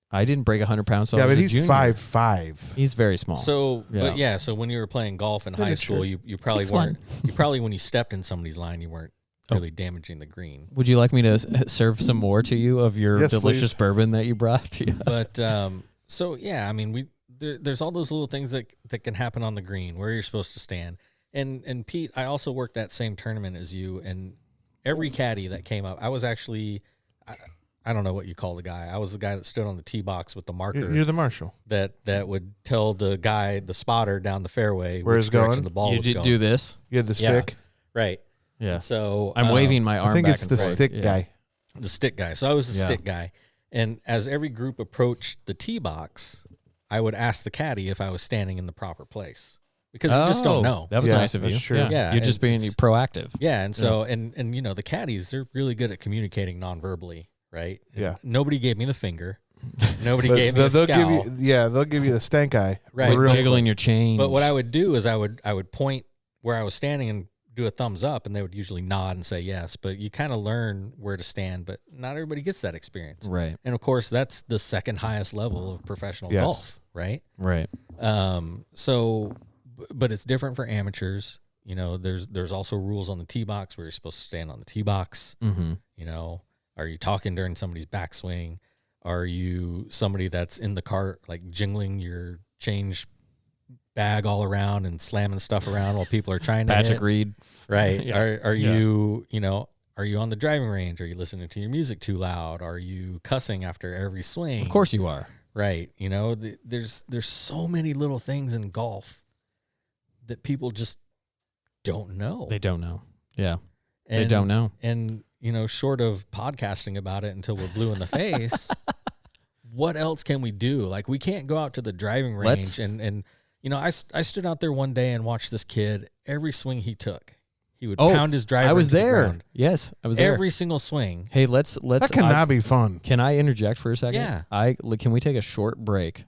I didn't break 100 pounds. Till I was but a he's junior. 5'5". He's very small. So, so when you were playing golf in high school, you probably weren't. You probably when you stepped in somebody's line, you weren't really damaging the green. Would you like me to serve some more to you of your delicious bourbon that you brought? Yeah. But there's all those little things that can happen on the green where you're supposed to stand. And Pete, I also worked that same tournament as you, and every caddy that came up, I was actually. I don't know what you call the guy. I was the guy that stood on the tee box with the marker. You're the marshal. That would tell the guy, the spotter down the fairway, where it's going. The ball you did do this. You had the stick. Right. Yeah. And so I'm waving my arm. I think back it's and the forth. stick guy. The stick guy. So I was the stick guy. And as every group approached the tee box, I would ask the caddy if I was standing in the proper place. Because you just don't know. That was nice of you. Sure. Yeah. You're just being proactive. Yeah. And so, and the caddies, they're really good at communicating non-verbally. Right? Yeah. Nobody gave me the finger. Nobody gave me a scowl. They'll give you the stank eye. Right. Jiggling your chain. But what I would do is I would point where I was standing and do a thumbs up, and they would usually nod and say yes. But you kind of learn where to stand, but not everybody gets that experience. Right. And of course, that's the second highest level of professional golf. Right. Right. So, but it's different for amateurs. There's also rules on the tee box where you're supposed to stand on the tee box. Mm-hmm. Are you talking during somebody's backswing? Are you somebody that's in the cart, like jingling your change bag all around and slamming stuff around while people are trying to Patrick Reed? Right. Yeah. Are you, are you on the driving range? Are you listening to your music too loud? Are you cussing after every swing? Of course you are. Right. There's so many little things in golf that people just don't know. They don't know. Yeah. They don't know. And, short of podcasting about it until we're blue in the face, what else can we do? Like, we can't go out to the driving range and I stood out there one day and watched this kid. Every swing he took, he would pound his driver. I was there. The ground. Yes, I was there. Every single swing. Hey, let's. That cannot be fun. Can I interject for a second? Yeah. Can we take a short break?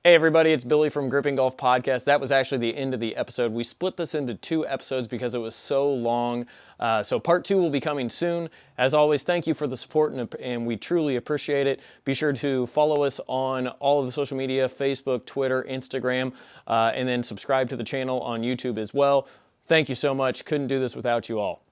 Hey everybody, it's Billy from Gripping Golf Podcast. That was actually the end of the episode. We split this into 2 episodes because it was so long. So part 2 will be coming soon. As always, thank you for the support and we truly appreciate it. Be sure to follow us on all of the social media, Facebook, Twitter, Instagram, and then subscribe to the channel on YouTube as well. Thank you so much. Couldn't do this without you all.